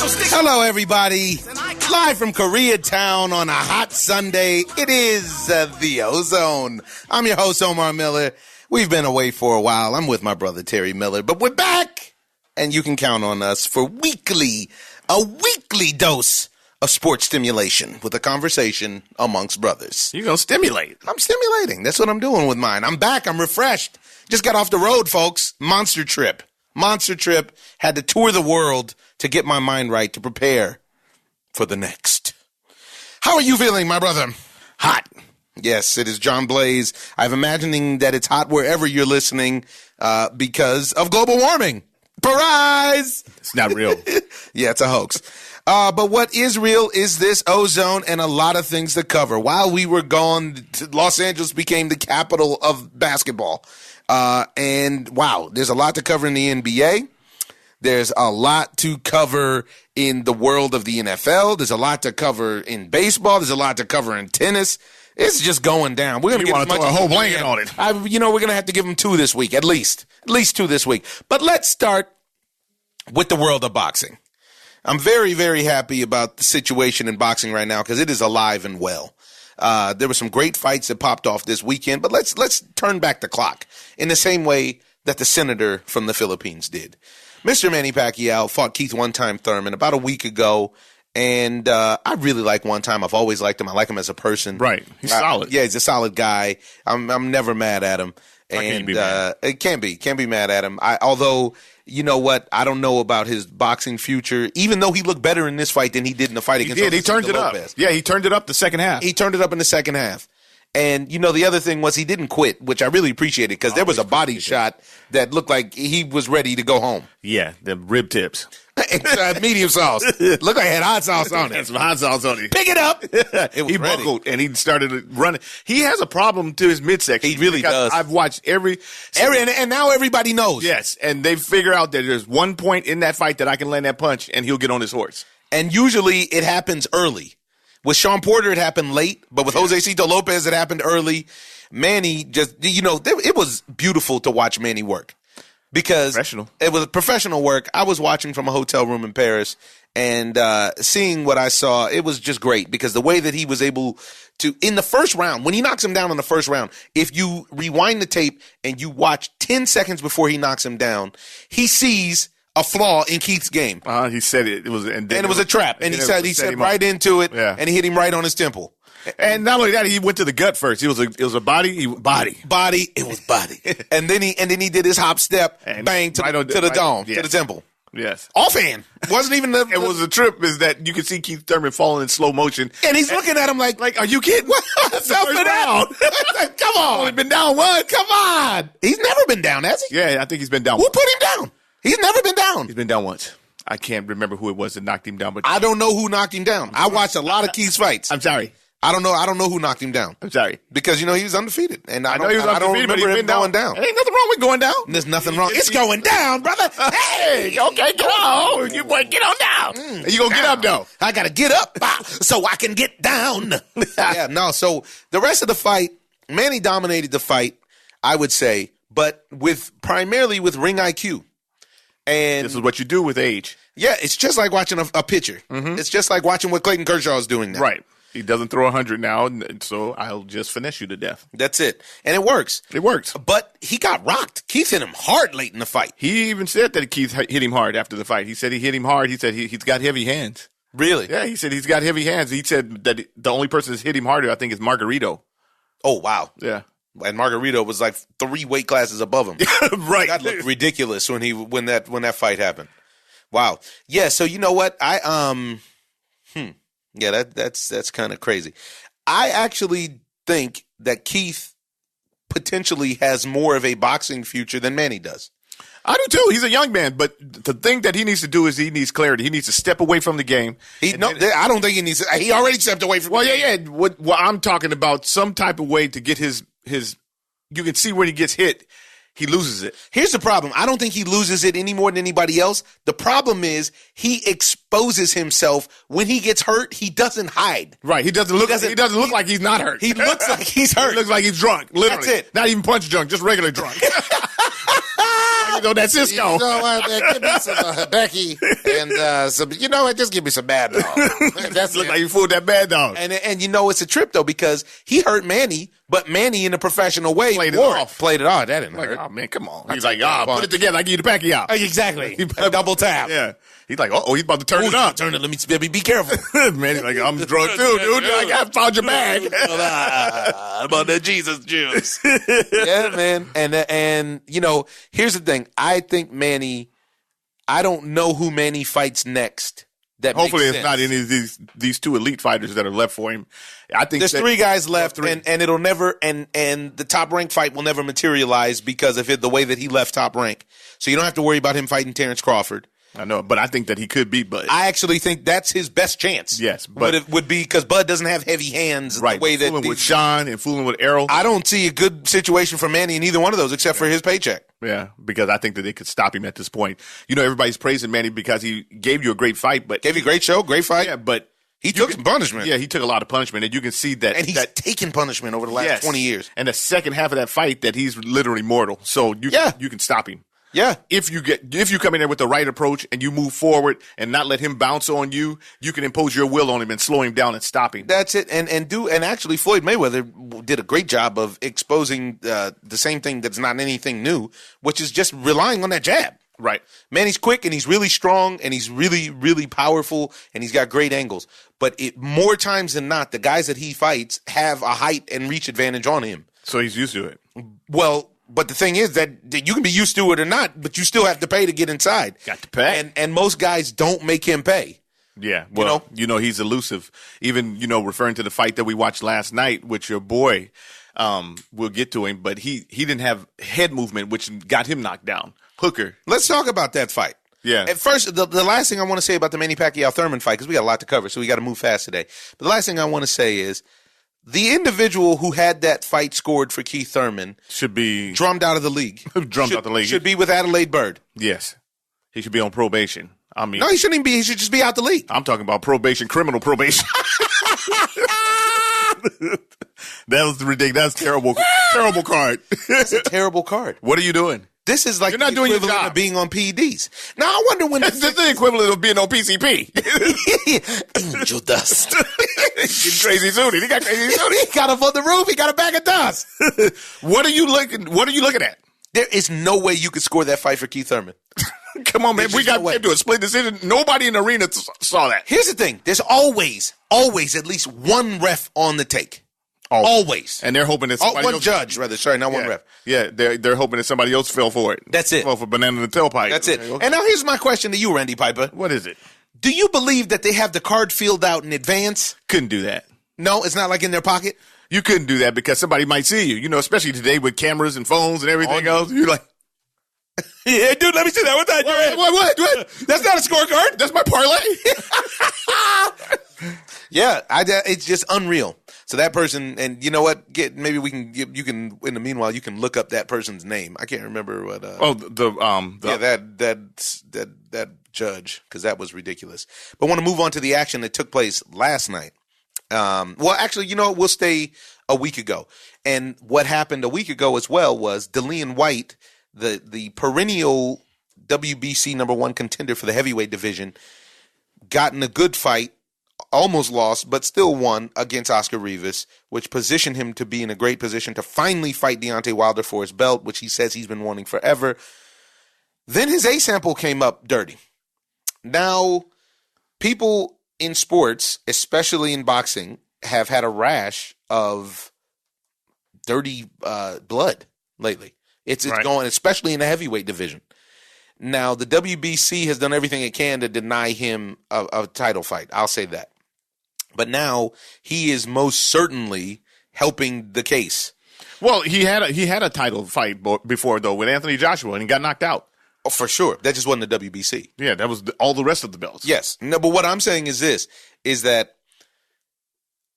Hello, everybody. Live from Koreatown on a hot Sunday, it is the O-ZONE. I'm your host, Omar Miller. We've been away for a while. I'm with my brother, Terry Miller, but we're back, and you can count on us for a weekly dose of sports stimulation with a conversation amongst brothers. You're going to stimulate. I'm stimulating. That's what I'm doing with mine. I'm back. I'm refreshed. Just got off the road, folks. Monster trip. Had to tour the world to get my mind right to prepare for the next. How are you feeling, my brother? Hot. Yes, it is John Blaze. I'm imagining that it's hot wherever you're listening because of global warming. Surprise! It's not real. Yeah, it's a hoax. But what is real is this O-ZONE and a lot of things to cover. While we were gone, Los Angeles became the capital of basketball. And wow, there's a lot to cover in the NBA. There's a lot to cover in the world of the NFL. There's a lot to cover in baseball. There's a lot to cover in tennis. It's just going down. We're going to throw a whole blanket on it. We're going to have to give them 2 this week, at least 2 this week. But let's start with the world of boxing. I'm very, very happy about the situation in boxing right now because it is alive and well. There were some great fights that popped off this weekend, but let's turn back the clock in the same way that the senator from the Philippines did. Mr. Manny Pacquiao fought Keith One-Time Thurman about a week ago, and I really like One-Time. I've always liked him. I like him as a person. Right. He's solid. Yeah, he's a solid guy. I'm never mad at him. And it can't be mad at him. Although, you know what? I don't know about his boxing future, even though he looked better in this fight than he did in the fight against He turned it up. Yeah, he turned it up the second half. He turned it up in the second half. And, you know, the other thing was he didn't quit, which I really appreciated because there was a body shot that looked like he was ready to go home. Yeah, the rib tips. Medium sauce. Looked like it had hot sauce on it. Had some hot sauce on it. Pick it up. He buckled and he started running. He has a problem to his midsection. He really does. I've watched and now everybody knows. Yes, and they figure out that there's one point in that fight that I can land that punch and he'll get on his horse. And usually it happens early. With Sean Porter, it happened late, but with Josecito Lopez, it happened early. Manny just, it was beautiful to watch Manny work because it was professional work. I was watching from a hotel room in Paris and seeing what I saw, it was just great because the way that he was able to, in the first round, when he knocks him down in the first round, if you rewind the tape and you watch 10 seconds before he knocks him down, he sees a flaw in Keith's game. He said it was, and it was a trap. And he said right into it, and he hit him right on his temple. And not only that, he went to the gut first. It was a body. It was body. and then he did his hop step, and bang to the dome, to the temple. Yes. Offhand. Wasn't even the. It was a trip. Is that you could see Keith Thurman falling in slow motion, and he's looking at him like, are you kidding? Self it out. Come on. Only been down once. Come on. He's never been down, has he? Yeah, I think he's been down. Who put him down? He's never been down. He's been down once. I can't remember who it was that knocked him down, but I don't know who knocked him down. I watched a lot of Keith's fights. I'm sorry. I don't know who knocked him down. I'm sorry. Because, he was undefeated. And I know he was undefeated, don't remember him going down. There ain't nothing wrong with going down. There's nothing wrong. It's going down, brother. Hey, okay, get on. You boy, get on down. You gonna get up, though. I got to get up so I can get down. So the rest of the fight, Manny dominated the fight, I would say, but primarily with ring IQ. And this is what you do with age. Yeah, it's just like watching a pitcher. Mm-hmm. It's just like watching what Clayton Kershaw is doing now. Right. He doesn't throw 100 now, so I'll just finesse you to death. That's it. And it works. It works. But he got rocked. Keith hit him hard late in the fight. He even said that Keith hit him hard after the fight. He said he hit him hard. He said he's got heavy hands. Really? Yeah, he said he's got heavy hands. He said that the only person that's hit him harder, I think, is Margarito. Oh, wow. Yeah. And Margarito was like 3 weight classes above him. Right. That looked ridiculous when that fight happened. Wow. Yeah, so you know what? Yeah, that's kind of crazy. I actually think that Keith potentially has more of a boxing future than Manny does. I do too. He's a young man, but the thing that he needs to do is he needs clarity. He needs to step away from the game. I don't think he needs to. He already stepped away from the game. Yeah. What I'm talking about, some type of way to get his you can see when he gets hit, he loses it. Here's the problem. I don't think he loses it any more than anybody else. The problem is he exposes himself. When he gets hurt, he doesn't hide. Right. He doesn't look like he's not hurt. He looks like he's hurt. He looks like he's drunk. Literally. That's it. Not even punch drunk, just regular drunk. on that Cisco. You know what? Give me some Becky and some. You know what? Just give me some Mad Dog. That's look like you fooled that Mad Dog. And you know it's a trip though because he hurt Manny, but Manny in a professional way played it off. Played it off. That didn't hurt. Oh man, come on. He's like, put it together. I give you the Pacquiao. Exactly. A double tap. Yeah. He's like, he's about to turn it up. Turn it. Let me be careful. Man, he's like, I'm drunk too, dude. I found your bag. About that Jesus juice. Yeah, man. And you know, here's the thing. I think Manny. I don't know who Manny fights next. That hopefully it's not any of these two elite fighters that are left for him. I think there's 3 guys left, and it'll never and the Top Rank fight will never materialize because of the way that he left Top Rank. So you don't have to worry about him fighting Terrence Crawford. I know, but I think that he could beat Bud. I actually think that's his best chance. Yes, but it would be because Bud doesn't have heavy hands. Right, the way that fooling with Sean and fooling with Errol. I don't see a good situation for Manny in either one of those, except for his paycheck. Yeah, because I think that they could stop him at this point. You know, everybody's praising Manny because he gave you a great fight, but gave you a great show, great fight. Yeah, but he took some punishment. Yeah, he took a lot of punishment, and you can see that. And he's taken punishment over the last 20 years. And the second half of that fight, that he's literally mortal. So you can stop him. Yeah. If you come in there with the right approach and you move forward and not let him bounce on you, you can impose your will on him and slow him down and stop him. That's it. And actually Floyd Mayweather did a great job of exposing the same thing that's not anything new, which is just relying on that jab. Right. Manny's quick and he's really strong and he's really, really powerful and he's got great angles. But more times than not, the guys that he fights have a height and reach advantage on him. So he's used to it. Well, but the thing is that you can be used to it or not, but you still have to pay to get inside. Got to pay. And most guys don't make him pay. Yeah. Well, he's elusive. Even, referring to the fight that we watched last night with your boy, we'll get to him, but he didn't have head movement, which got him knocked down. Hooker. Let's talk about that fight. Yeah. At first, the last thing I want to say about the Manny Pacquiao Thurman fight, because we got a lot to cover, so we got to move fast today. But the last thing I want to say is, the individual who had that fight scored for Keith Thurman should be drummed out of the league. Out the league. Should be with Adelaide Bird. Yes. He should be on probation. I mean, no, he shouldn't even be. He should just be out the league. I'm talking about probation, criminal probation. That was ridiculous. That's terrible. Terrible card. That's a terrible card. What are you doing? This is like You're not doing your job. Of being on PEDs. Now I wonder when this is the equivalent of being on PCP. Angel dust. Crazy Zuni. He got crazy Zuni. He got up on the roof. He got a bag of dust. What are you looking at? There is no way you could score that fight for Keith Thurman. Come on, man. We got to do a split decision. Nobody in the arena saw that. Here's the thing. There's always at least one ref on the take. Always. And they're hoping that somebody one else. Judge, rather. Sorry, not one ref. Yeah, they're hoping that somebody else fell for it. That's it. Fell for banana in the tailpipe. That's it. Okay. And now here's my question to you, Randy Piper. What is it? Do you believe that they have the card filled out in advance? Couldn't do that. No, it's not like in their pocket? You couldn't do that because somebody might see you. Especially today with cameras and phones and everything else. You're like, yeah, dude, let me see that. What's that? What? That's not a scorecard. That's my parlay. Yeah, it's just unreal. So that person, and you know what? Maybe we can. You can. In the meanwhile, you can look up that person's name. I can't remember what. That judge, because that was ridiculous. But I want to move on to the action that took place last night. Well, actually, we'll stay a week ago. And what happened a week ago as well was DeLeon White, the perennial WBC #1 contender for the heavyweight division, got in a good fight. Almost lost, but still won against Oscar Rivas, which positioned him to be in a great position to finally fight Deontay Wilder for his belt, which he says he's been wanting forever. Then his A sample came up dirty. Now, people in sports, especially in boxing, have had a rash of dirty blood lately. It's right. Going, especially in the heavyweight division. Now, the WBC has done everything it can to deny him a title fight. I'll say that. But now he is most certainly helping the case. Well, he had a title fight before, though, with Anthony Joshua, and he got knocked out. Oh, for sure. That just wasn't the WBC. Yeah, that was all the rest of the belts. Yes. No, but what I'm saying is this, is that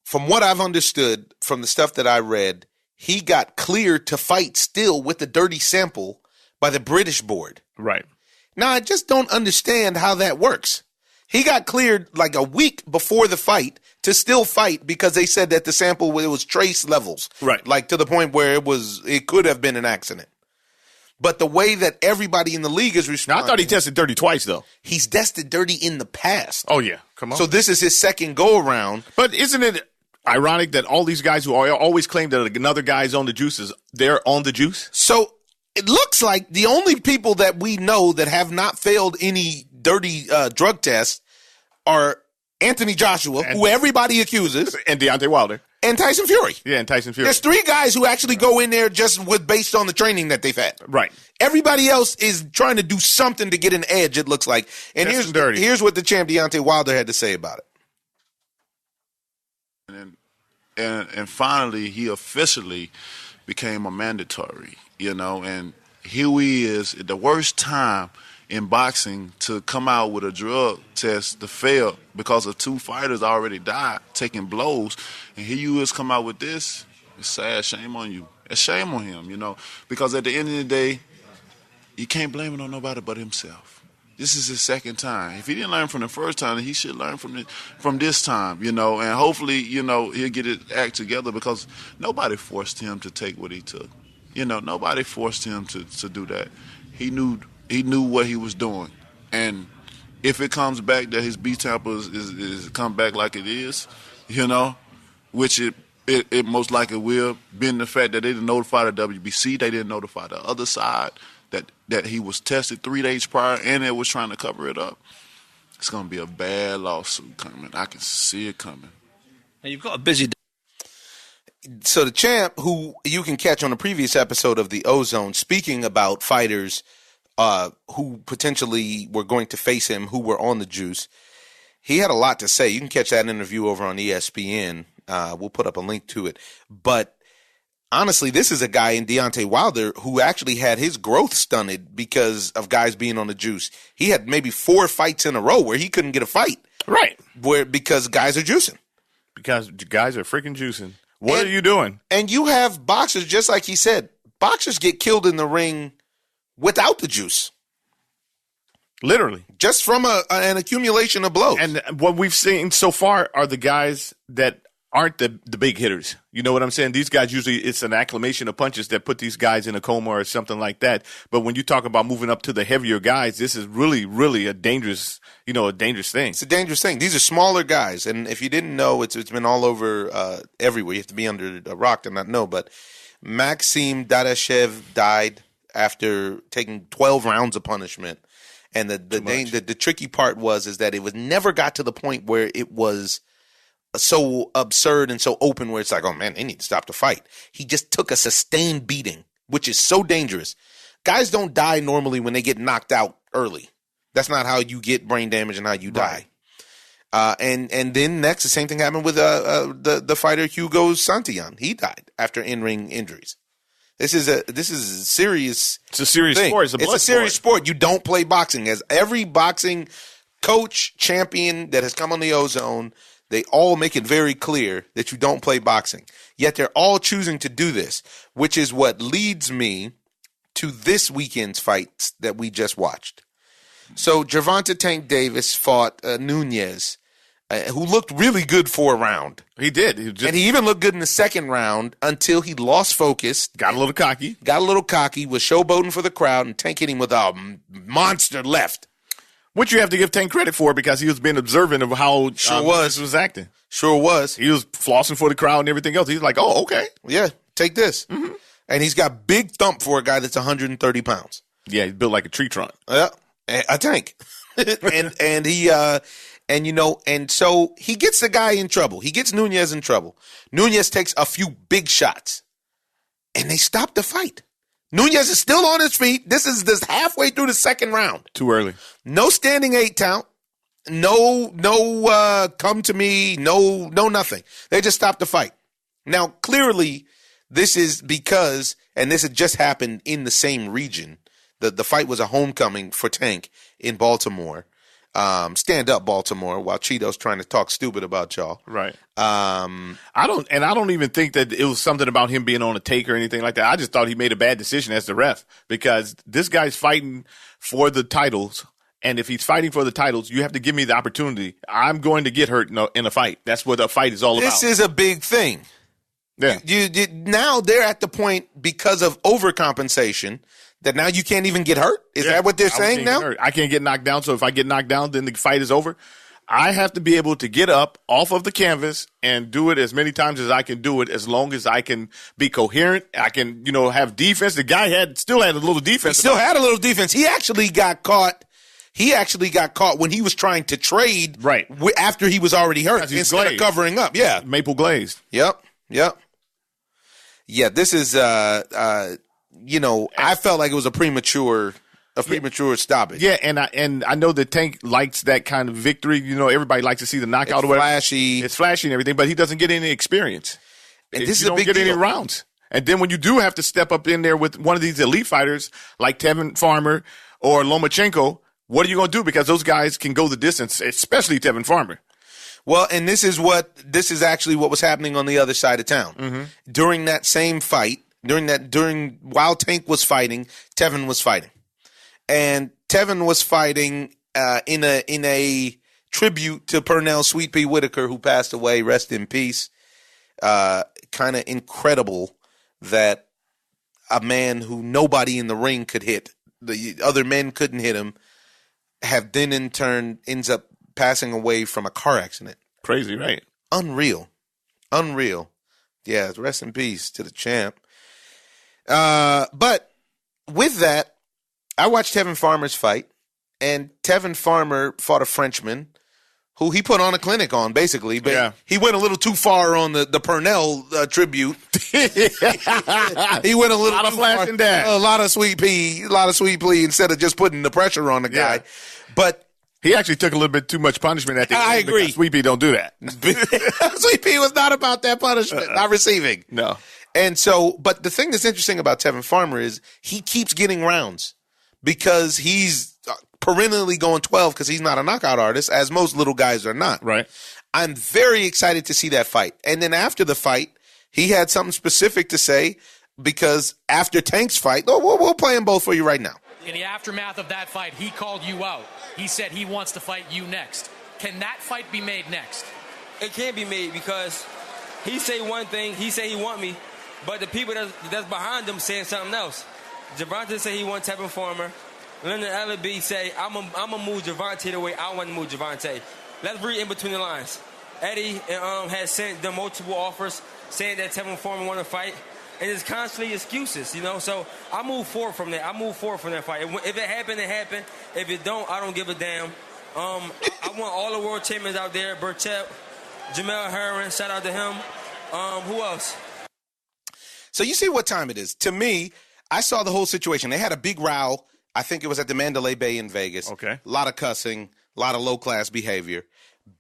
from what I've understood from the stuff that I read, he got cleared to fight still with the dirty sample by the British board. Right. Now, I just don't understand how that works. He got cleared like a week before the fight to still fight because they said that the sample, it was trace levels. Right. Like to the point where it could have been an accident. But the way that everybody in the league is responding. Now, I thought he tested dirty twice, though. He's tested dirty in the past. Oh, yeah. Come on. So this is his second go-around. But isn't it ironic that all these guys who always claim that another guy's on the juice they're on the juice? So it looks like the only people that we know that have not failed any dirty drug tests are Anthony Joshua, who everybody accuses, and Deontay Wilder. And Tyson Fury. Yeah, and Tyson Fury. There's 3 guys who actually go in there just based on the training that they've had. Right. Everybody else is trying to do something to get an edge, it looks like. And here's what the champ Deontay Wilder had to say about it. And finally, he officially became a mandatory, and here he is at the worst time in boxing to come out with a drug test to fail because of 2 fighters already died taking blows, and here you is come out with this. It's sad. Shame on you. It's shame on him, because at the end of the day, you can't blame it on nobody but himself. This is his second time. If he didn't learn from the first time, then he should learn from this time, and hopefully, he'll get his act together because nobody forced him to take what he took. Nobody forced him to do that. He knew what he was doing, and if it comes back that his B tempo is come back like it is, which it most likely will, being the fact that they didn't notify the WBC, they didn't notify the other side that he was tested 3 days prior, and they was trying to cover it up. It's gonna be a bad lawsuit coming. I can see it coming. And you've got a busy day. So the champ, who you can catch on a previous episode of the O-Zone, speaking about fighters who potentially were going to face him, who were on the juice, he had a lot to say. You can catch that interview over on ESPN. We'll put up a link to it. But honestly, this is a guy in Deontay Wilder who actually had his growth stunted because of guys being on the juice. He had maybe 4 fights in a row where he couldn't get a fight. Right. Because guys are juicing. Because guys are freaking juicing. What are you doing? And you have boxers, just like he said, boxers get killed in the ring without the juice. Literally. Just from an accumulation of blows. And what we've seen so far are the guys that aren't the big hitters. You know what I'm saying? These guys usually, it's an acclimation of punches that put these guys in a coma or something like that. But when you talk about moving up to the heavier guys, this is really, really a dangerous thing. It's a dangerous thing. These are smaller guys. And if you didn't know, it's been all over everywhere. You have to be under a rock to not know. But Maxim Dadashev died after taking 12 rounds of punishment. And the tricky part is that it was never got to the point where it was so absurd and so open where it's like, oh man, they need to stop the fight. He just took a sustained beating, which is so dangerous. Guys don't die normally when they get knocked out early. That's not how you get brain damage and how you die. And then next, the same thing happened with the fighter Hugo Santillan. He died after in-ring injuries. This is a serious. It's a serious thing. sport. It's a serious sport. You don't play boxing. As every boxing coach, champion that has come on the O-Zone, they all make it very clear that you don't play boxing. Yet they're all choosing to do this, which is what leads me to this weekend's fights that we just watched. So Gervonta Tank Davis fought Nunez, who looked really good for a round. He did. And he even looked good in the second round until he lost focus. Got a little cocky. Was showboating for the crowd, and Tank hit him with a monster left. Which you have to give Tank credit for because he was being observant of how was acting. Sure was. He was flossing for the crowd and everything else. He's like, oh, okay. Yeah, take this. Mm-hmm. And he's got big thump for a guy that's 130 pounds. Yeah, he's built like a tree trunk. Yeah, a tank. and so he gets the guy in trouble. He gets Nunez in trouble. Nunez takes a few big shots, and they stop the fight. Nunez is still on his feet. This is halfway through the second round. Too early. No standing 8 count. No, come to me. No, nothing. They just stopped the fight. Now, clearly, this is because, and this had just happened in the same region. The fight was a homecoming for Tank in Baltimore. Stand up, Baltimore, while Cheeto's trying to talk stupid about y'all. Right. I don't even think that it was something about him being on a take or anything like that. I just thought he made a bad decision as the ref because this guy's fighting for the titles. And if he's fighting for the titles, you have to give me the opportunity. I'm going to get hurt in a fight. That's what a fight is all about. This is a big thing. Yeah. Now they're at the point, because of overcompensation, That now you can't even get hurt? Is that what they're saying now? I can't get knocked down, so if I get knocked down, then the fight is over. I have to be able to get up off of the canvas and do it as many times as I can do it, as long as I can be coherent. I can, have defense. The guy still had a little defense. He still had a little defense. He actually got caught. When he was trying to trade after he was already hurt instead of covering up. Yeah. Maple glazed. Yep. Yeah, this is, I felt like it was a premature stoppage. Yeah, and I know that Tank likes that kind of victory. Everybody likes to see the knockout or whatever. Flashy. It's flashy and everything, but he doesn't get any experience. And this is a big deal. You don't get any rounds. And then when you do have to step up in there with one of these elite fighters like Tevin Farmer or Lomachenko, what are you going to do? Because those guys can go the distance, especially Tevin Farmer. Well, and this is actually what was happening on the other side of town. Mm-hmm. During that same fight, while Tank was fighting, Tevin was fighting. And Tevin was fighting in a tribute to Pernell Sweet Pea Whitaker, who passed away. Rest in peace. Kind of incredible that a man who nobody in the ring could hit, the other men couldn't hit him, have then in turn ends up passing away from a car accident. Crazy, right? Unreal. Yeah, rest in peace to the champ. But with that, I watched Tevin Farmer's fight, and Tevin Farmer fought a Frenchman who he put on a clinic on, basically. But he went a little too far on the Pernell tribute. He went a little lot too of flashing far. that. A lot of sweet pea instead of just putting the pressure on the guy. Yeah. But he actually took a little bit too much punishment at the end. I agree. Sweet Pea don't do that. Sweet Pea was not about that punishment, not receiving. No. And so, but the thing that's interesting about Tevin Farmer is he keeps getting rounds because he's perennially going 12 because he's not a knockout artist, as most little guys are not. Right. I'm very excited to see that fight. And then after the fight, he had something specific to say because after Tank's fight, we'll play them both for you right now. In the aftermath of that fight, he called you out. He said he wants to fight you next. Can that fight be made next? It can't be made because he say one thing, he say he want me, but the people that's behind him saying something else. Gervonta say he want Tevin Farmer. Leonard Ellerby say, I'm gonna move Gervonta the way I want to move Gervonta. Let's read in between the lines. Eddie has sent them multiple offers saying that Tevin Farmer want to fight. And it's constantly excuses, So I move forward from that. Fight. If it happened, it happened. If it don't, I don't give a damn. I want all the world champions out there. Burchett, Jamel Herring, shout out to him. Who else? So you see what time it is. To me, I saw the whole situation. They had a big row. I think it was at the Mandalay Bay in Vegas. Okay. A lot of cussing, a lot of low-class behavior.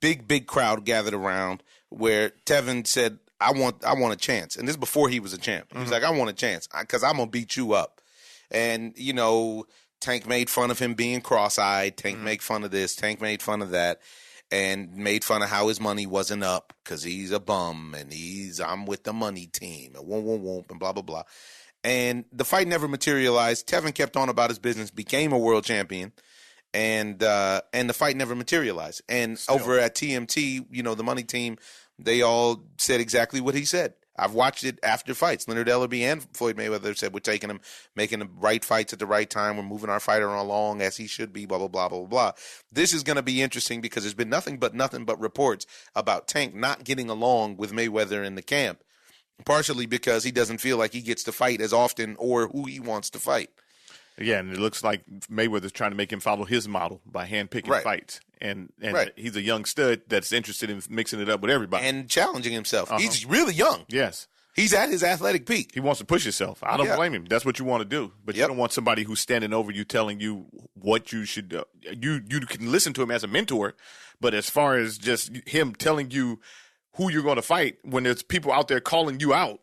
Big crowd gathered around where Tevin said, I want a chance. And this is before he was a champ. He was like, I want a chance because I'm going to beat you up. And, Tank made fun of him being cross-eyed. Tank made fun of this. Tank made fun of that. And made fun of how his money wasn't up because he's a bum and I'm with the money team and whoop, and blah, blah, blah. And the fight never materialized. Tevin kept on about his business, became a world champion. And the fight never materialized. And over at TMT, the money team, they all said exactly what he said. I've watched it after fights. Leonard Ellerby and Floyd Mayweather said we're taking him, making the right fights at the right time. We're moving our fighter along as he should be, blah, blah, blah, blah, blah. This is going to be interesting because there's been nothing but reports about Tank not getting along with Mayweather in the camp, partially because he doesn't feel like he gets to fight as often or who he wants to fight. Yeah, and it looks like Mayweather's trying to make him follow his model by handpicking fights. And he's a young stud that's interested in mixing it up with everybody. And challenging himself. He's really young. Yes. He's at his athletic peak. He wants to push himself. I don't blame him. That's what you want to do. But you don't want somebody who's standing over you telling you what you should do. You can listen to him as a mentor, but as far as just him telling you who you're going to fight when there's people out there calling you out.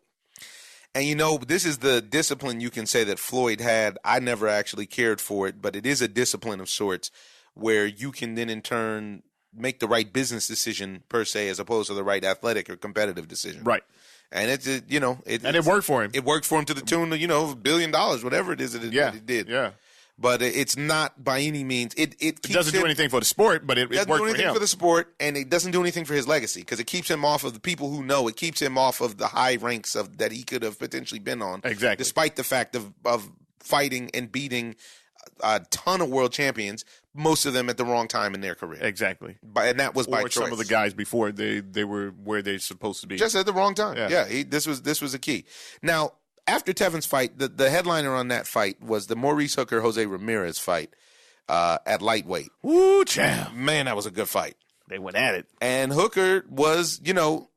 And, this is the discipline you can say that Floyd had. I never actually cared for it, but it is a discipline of sorts where you can then in turn make the right business decision per se as opposed to the right athletic or competitive decision. Right. And it worked for him. It worked for him to the tune of, $1 billion, whatever it is that it did. Yeah. But it's not by any means. It doesn't do anything for the sport, but it worked for him. Doesn't do anything for the sport, and it doesn't do anything for his legacy because it keeps him off of the people who know. It keeps him off of the high ranks that he could have potentially been on. Exactly. Despite the fact of fighting and beating a ton of world champions, most of them at the wrong time in their career. Exactly. And that was by choice. Some of the guys before they were where they're supposed to be. Just at the wrong time. Yeah, this was a key. Now, after Tevin's fight, the headliner on that fight was the Maurice Hooker-Jose Ramirez fight at lightweight. Woo, champ. Man, that was a good fight. They went at it. And Hooker was, the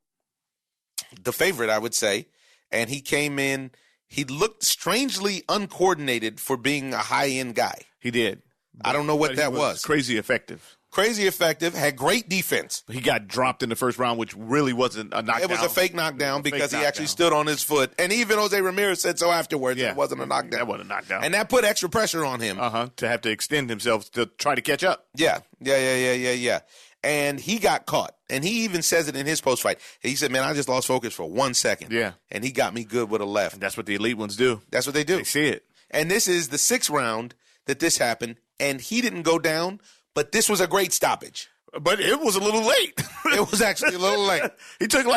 favorite, I would say. And he came in, he looked strangely uncoordinated for being a high-end guy. He did. I don't know what that was. Crazy effective. Crazy effective, had great defense. He got dropped in the first round, which really wasn't a knockdown. It was a fake knockdown because he actually stood on his foot. And even Jose Ramirez said so afterwards. It wasn't a knockdown. That wasn't a knockdown. And that put extra pressure on him. To have to extend himself to try to catch up. Yeah. And he got caught. And he even says it in his post-fight. He said, man, I just lost focus for 1 second. Yeah. And he got me good with a left. And that's what the elite ones do. That's what they do. They see it. And this is the 6th round that this happened. And he didn't go down, but this was a great stoppage. But it was a little late. It was actually a little late. He took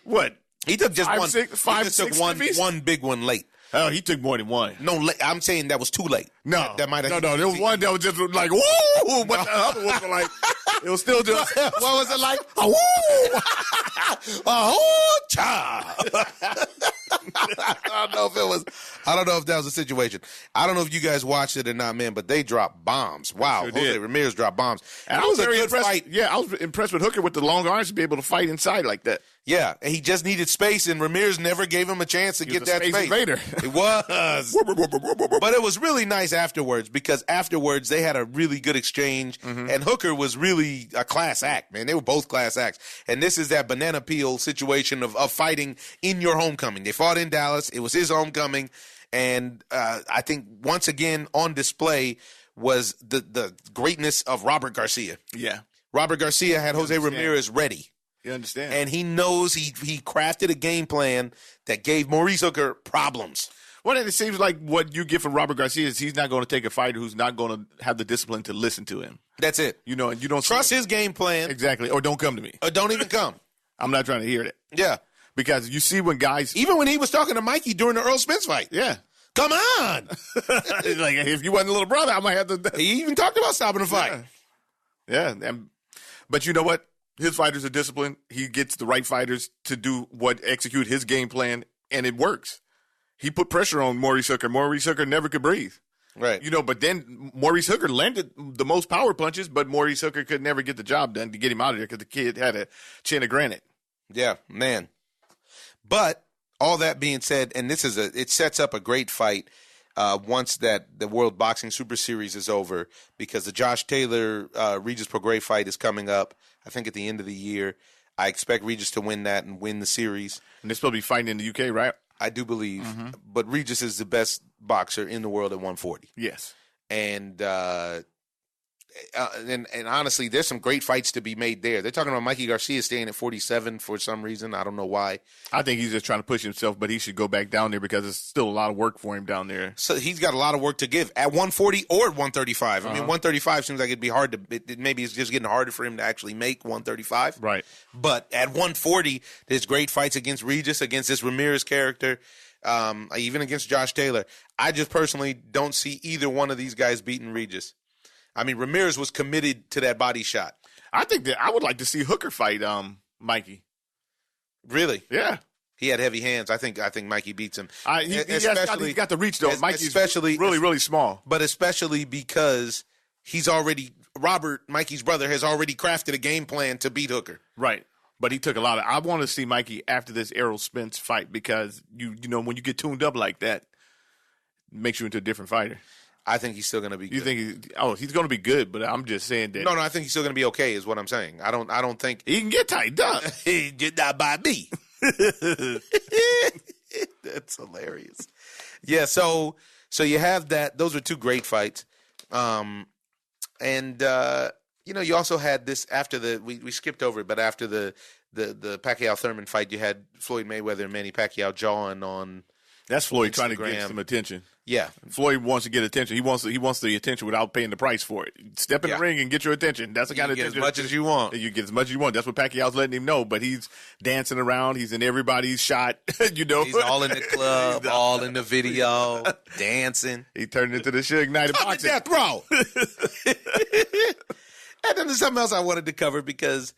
what? He took just one. Five, he just took one big one late. Oh, he took more than one. No, I'm saying that was too late. No, that might have. No, there was one that was just like woo, but the other ones were like it was still just. What was it like? Woo, cha. I don't know if that was a situation. I don't know if you guys watched it or not, man, but they dropped bombs. Wow, Jose Ramirez dropped bombs. And I was very impressed. Yeah, I was impressed with Hooker with the long arms to be able to fight inside like that. Yeah, and he just needed space, and Ramirez never gave him a chance to get that space. Invader. It was. But it was really nice afterwards because afterwards they had a really good exchange, and Hooker was really a class act, man. They were both class acts. And this is that banana peel situation of fighting in your homecoming. They fought in Dallas. It was his homecoming. And I think once again on display was the greatness of Robert Garcia. Yeah. Robert Garcia had Jose Ramirez ready. You understand? And he knows he crafted a game plan that gave Maurice Hooker problems. Well, and it seems like what you get from Robert Garcia is he's not going to take a fighter who's not going to have the discipline to listen to him. That's it. And you don't trust his game plan. Exactly. Or don't come to me. Or don't even come. I'm not trying to hear that. Yeah. Because you see when guys. Even when he was talking to Mikey during the Earl Spence fight. Yeah. Come on. Like, if you wasn't a little brother, I might have to. He even talked about stopping the fight. Yeah. But you know what? His fighters are disciplined. He gets the right fighters to execute his game plan, and it works. He put pressure on Maurice Hooker. Maurice Hooker never could breathe. Right. But then Maurice Hooker landed the most power punches, but Maurice Hooker could never get the job done to get him out of there because the kid had a chin of granite. Yeah, man. But all that being said, and it sets up a great fight once that the World Boxing Super Series is over, because the Josh Taylor Regis Prograis fight is coming up, I think at the end of the year. I expect Regis to win that and win the series. And they're supposed to be fighting in the UK, right? I do believe. But Regis is the best boxer in the world at 140. Yes. And honestly, there's some great fights to be made there. They're talking about Mikey Garcia staying at 47 for some reason. I don't know why. I think he's just trying to push himself, but he should go back down there because it's still a lot of work for him down there. So he's got a lot of work to give at 140 or at 135. I mean, 135 seems like it'd be hard to. Maybe it's just getting harder for him to actually make 135. Right. But at 140, there's great fights against Regis, against this Ramirez character, even against Josh Taylor. I just personally don't see either one of these guys beating Regis. I mean, Ramirez was committed to that body shot. I think that I would like to see Hooker fight Mikey. Really? Yeah. He had heavy hands. I think Mikey beats him. He's got the reach, though. Mikey's especially really, really small. But especially because Mikey's brother, has already crafted a game plan to beat Hooker. Right. But he took a lot of. I want to see Mikey after this Errol Spence fight because, you know, when you get tuned up like that, it makes you into a different fighter. I think he's still going to be good. You think he's going to be good, but I'm just saying that. No, I think he's still going to be okay is what I'm saying. I don't think. He can get tightened up. Just not by me. That's hilarious. Yeah, so you have that. Those are two great fights. You you also had this after we skipped over it, but after the Pacquiao-Thurman fight, you had Floyd Mayweather and Manny Pacquiao jawing on That's Floyd Instagram. Trying to get some attention. Yeah. Floyd wants to get attention. He wants the attention without paying the price for it. Step in the ring and get your attention. That's the kind of get attention. as much as you want. You get as much as you want. That's what Pacquiao's letting him know. But he's dancing around. He's in everybody's shot. He's all in the club, all in the video, dancing. He turned into the Suge Knight of boxing. Death row. And then there's something else I wanted to cover because,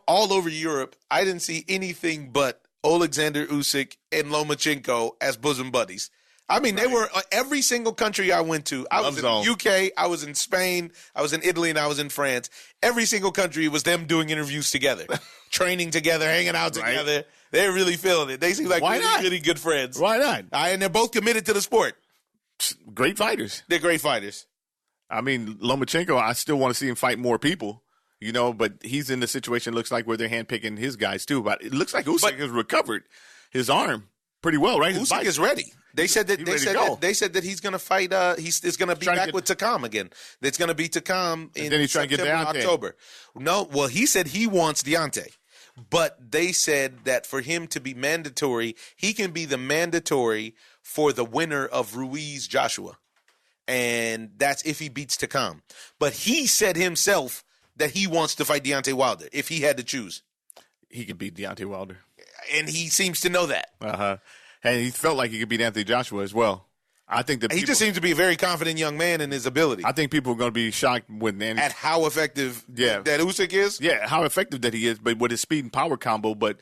all over Europe, I didn't see anything but Alexander Usyk and Lomachenko as bosom buddies. I mean, they were every single country I went to. I was in the UK, I was in Spain, I was in Italy, and I was in France. Every single country was them doing interviews together, training together, hanging out together. They're really feeling it. They seem like really good friends. Why not? And they're both committed to the sport. Great fighters. They're great fighters. I mean, Lomachenko, I still want to see him fight more people. But he's in the situation, looks like, where they're handpicking his guys, too. But it looks like Usyk has recovered his arm pretty well, right? Usyk is ready. They said that he's going to fight. He's going to be back with Takam again. It's going to be Takam in September, October. No, well, he said he wants Deontay. But they said that for him to be mandatory, he can be the mandatory for the winner of Ruiz Joshua. And that's if he beats Takam. But he said himself that he wants to fight Deontay Wilder if he had to choose. He could beat Deontay Wilder. And he seems to know that. Uh-huh. And he felt like he could beat Anthony Joshua as well. I think that he just seems to be a very confident young man in his ability. I think people are going to be shocked at how effective that Usyk is. Yeah, how effective that he is, but with his speed and power combo. But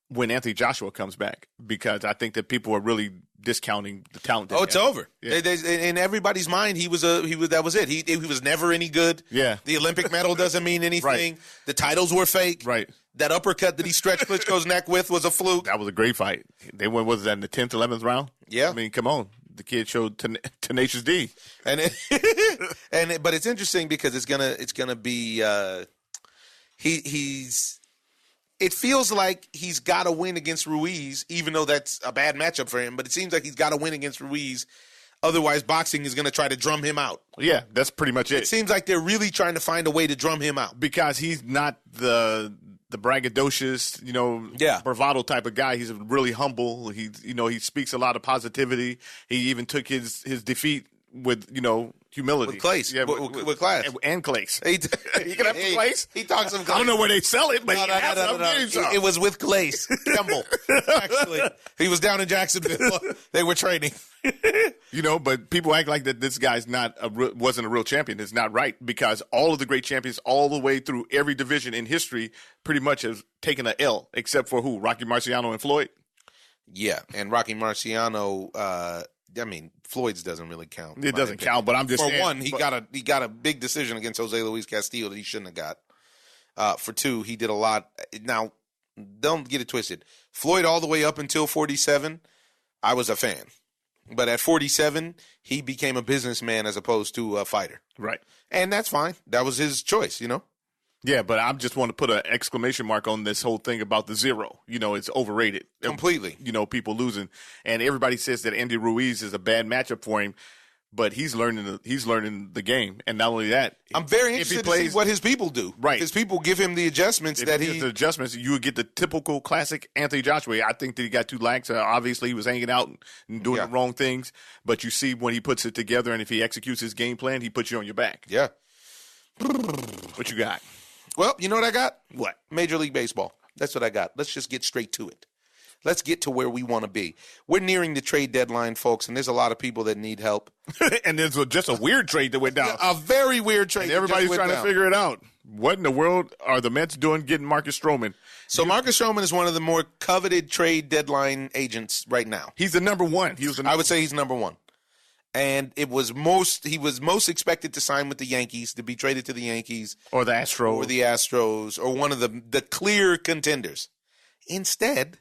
when Anthony Joshua comes back, because I think that people are really discounting the talent. It's over. Yeah. In everybody's mind, he was that was it. He was never any good. Yeah, the Olympic medal doesn't mean anything. Right. The titles were fake. Right. That uppercut that he stretched Klitschko's neck with was a fluke. That was a great fight. They went, was that in the 10th, 11th round? Yeah. I mean, come on. The kid showed tenacious D. But it's interesting because it's gonna be it feels like he's got to win against Ruiz, even though that's a bad matchup for him. But it seems like he's got to win against Ruiz. Otherwise, boxing is going to try to drum him out. Yeah, that's pretty much it. It seems like they're really trying to find a way to drum him out. Because he's not the braggadocious, bravado type of guy. He's really humble. He speaks a lot of positivity. He even took his defeat with, humility. With class. Yeah, with class. And class. He can have some class. He talks some class. I don't know where they sell it, but no. It was with class. Kemble. Actually. He was down in Jacksonville. They were training. But people act like that this guy's wasn't a real champion. It's not right, because all of the great champions all the way through every division in history pretty much have taken an L, except for who? Rocky Marciano and Floyd? Yeah, and Rocky Marciano, Floyd's doesn't really count. It doesn't count, but I'm just saying. For one, he got a big decision against Jose Luis Castillo that he shouldn't have got. For two, he did a lot. Now, don't get it twisted. Floyd all the way up until 47, I was a fan. But at 47, he became a businessman as opposed to a fighter. Right. And that's fine. That was his choice, Yeah, but I just want to put an exclamation mark on this whole thing about the zero. It's overrated. Completely. People losing. And everybody says that Andy Ruiz is a bad matchup for him, but he's learning the game. And not only that, I'm very interested to see what his people do. Right. His people give him the adjustments you would get the typical classic Anthony Joshua. I think that he got too lax. Obviously, he was hanging out and doing the wrong things. But you see when he puts it together, and if he executes his game plan, he puts you on your back. Yeah. What you got? Well, you know what I got? What? Major League Baseball. That's what I got. Let's just get straight to it. Let's get to where we want to be. We're nearing the trade deadline, folks, and there's a lot of people that need help. And there's just a weird trade that went down. A very weird trade. And everybody's trying to figure it out. What in the world are the Mets doing getting Marcus Stroman? So Marcus Stroman is one of the more coveted trade deadline agents right now. He's the number one. I would say he's number one. And he was most expected to sign with the Yankees, to be traded to the Yankees. Or the Astros. Or one of the clear contenders. Instead,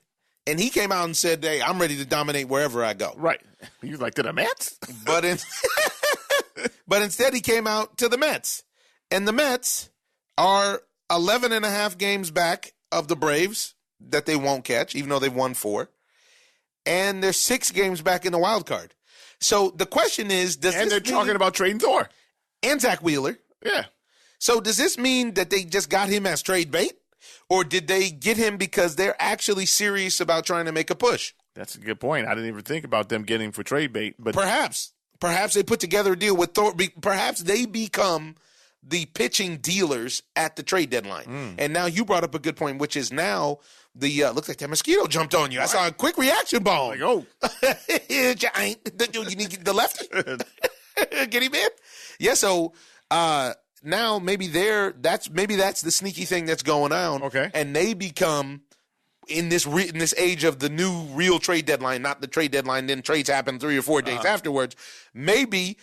and he came out and said, hey, I'm ready to dominate wherever I go. Right. He was like, to the Mets? But instead he came out to the Mets. And the Mets are 11 and a half games back of the Braves that they won't catch, even though they've won 4. And they're 6 games back in the wild card. So the question is, they're talking about trading Thor and Zach Wheeler. Yeah. So does this mean that they just got him as trade bait, or did they get him because they're actually serious about trying to make a push? That's a good point. I didn't even think about them getting for trade bait. But Perhaps they put together a deal with Thor. Perhaps they become the pitching dealers at the trade deadline. And now you brought up a good point, which is now the looks like that mosquito jumped on you. I saw a quick reaction ball. like, oh, You need the lefty. Get him in. Yeah. So now maybe that's the sneaky thing that's going on. Okay. And they become in this age of the new real trade deadline, not the trade deadline. Then trades happen 3 or 4 days afterwards. Maybe.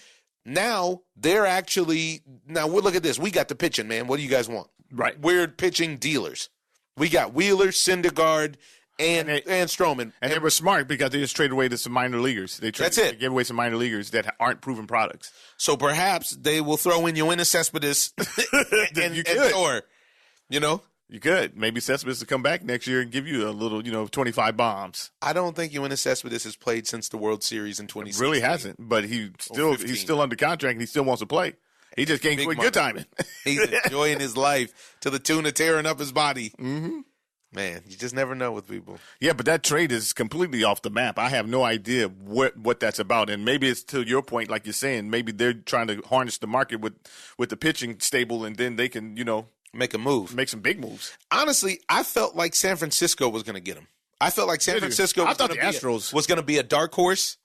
Now they're actually we'll look at this. We got the pitching, man. What do you guys want? Right. Weird pitching dealers. We got Wheeler, Syndergaard, and Stroman. And they were smart because they just traded away to some minor leagers. They gave away some minor leaguers that aren't proven products. So perhaps they will throw in Yoenis Cespedes and Thor. You know? You could. Maybe Cespedes will come back next year and give you a little, 25 bombs. I don't think Yoenis Cespedes has played since the World Series in 2016. Really hasn't, but he's still under contract and he still wants to play. He just can't quit good timing. He's enjoying his life to the tune of tearing up his body. Mm-hmm. Man, you just never know with people. Yeah, but that trade is completely off the map. I have no idea what that's about. And maybe it's to your point, like you're saying, maybe they're trying to harness the market with the pitching stable and then they can, make a move. Make some big moves. Honestly, I felt like San Francisco was going to get him. I felt like San Francisco was going to be a dark horse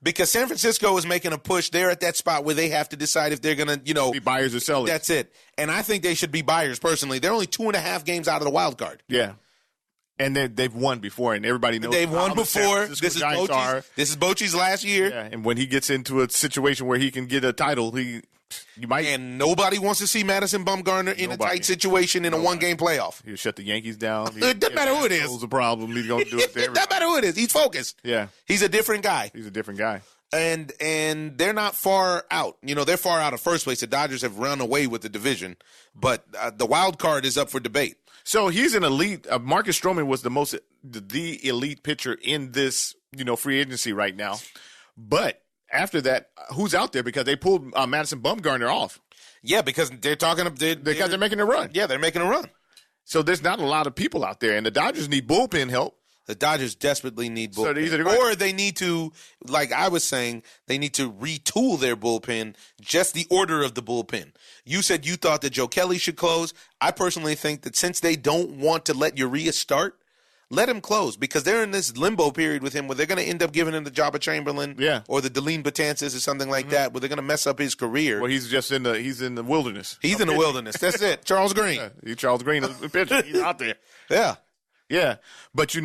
because San Francisco is making a push. They're at that spot where they have to decide if they're going to, be buyers or sellers. That's it. And I think they should be buyers personally. They're only 2.5 games out of the wild card. Yeah. And they've won before, and everybody knows they've won before. This is Bochy's last year. Yeah, and when he gets into a situation where he can get a title, you might. And nobody wants to see Madison Bumgarner in a tight situation in a one-game playoff. He'll shut the Yankees down. It doesn't matter who it is. It's a problem. He's going to do it to everybody. It doesn't matter who it is. He's focused. Yeah, he's a different guy. And they're not far out. They're far out of first place. The Dodgers have run away with the division, but the wild card is up for debate. So he's an elite. Marcus Stroman was the elite pitcher in this, free agency right now. But after that, who's out there? Because they pulled Madison Bumgarner off. Yeah, because they're making a run. Yeah, they're making a run. So there's not a lot of people out there, and the Dodgers need bullpen help. The Dodgers desperately need bullpen. Or they need to, like I was saying, they need to retool their bullpen, just the order of the bullpen. You said you thought that Joe Kelly should close. I personally think that since they don't want to let Urias start, let him close because they're in this limbo period with him where they're going to end up giving him the job of Chamberlain or the Deline Betances or something like that where they're going to mess up his career. Well, he's in the wilderness. He's in the wilderness. That's it. Charles Green. Yeah, Charles Green is the pitcher. He's out there. Yeah. Yeah, but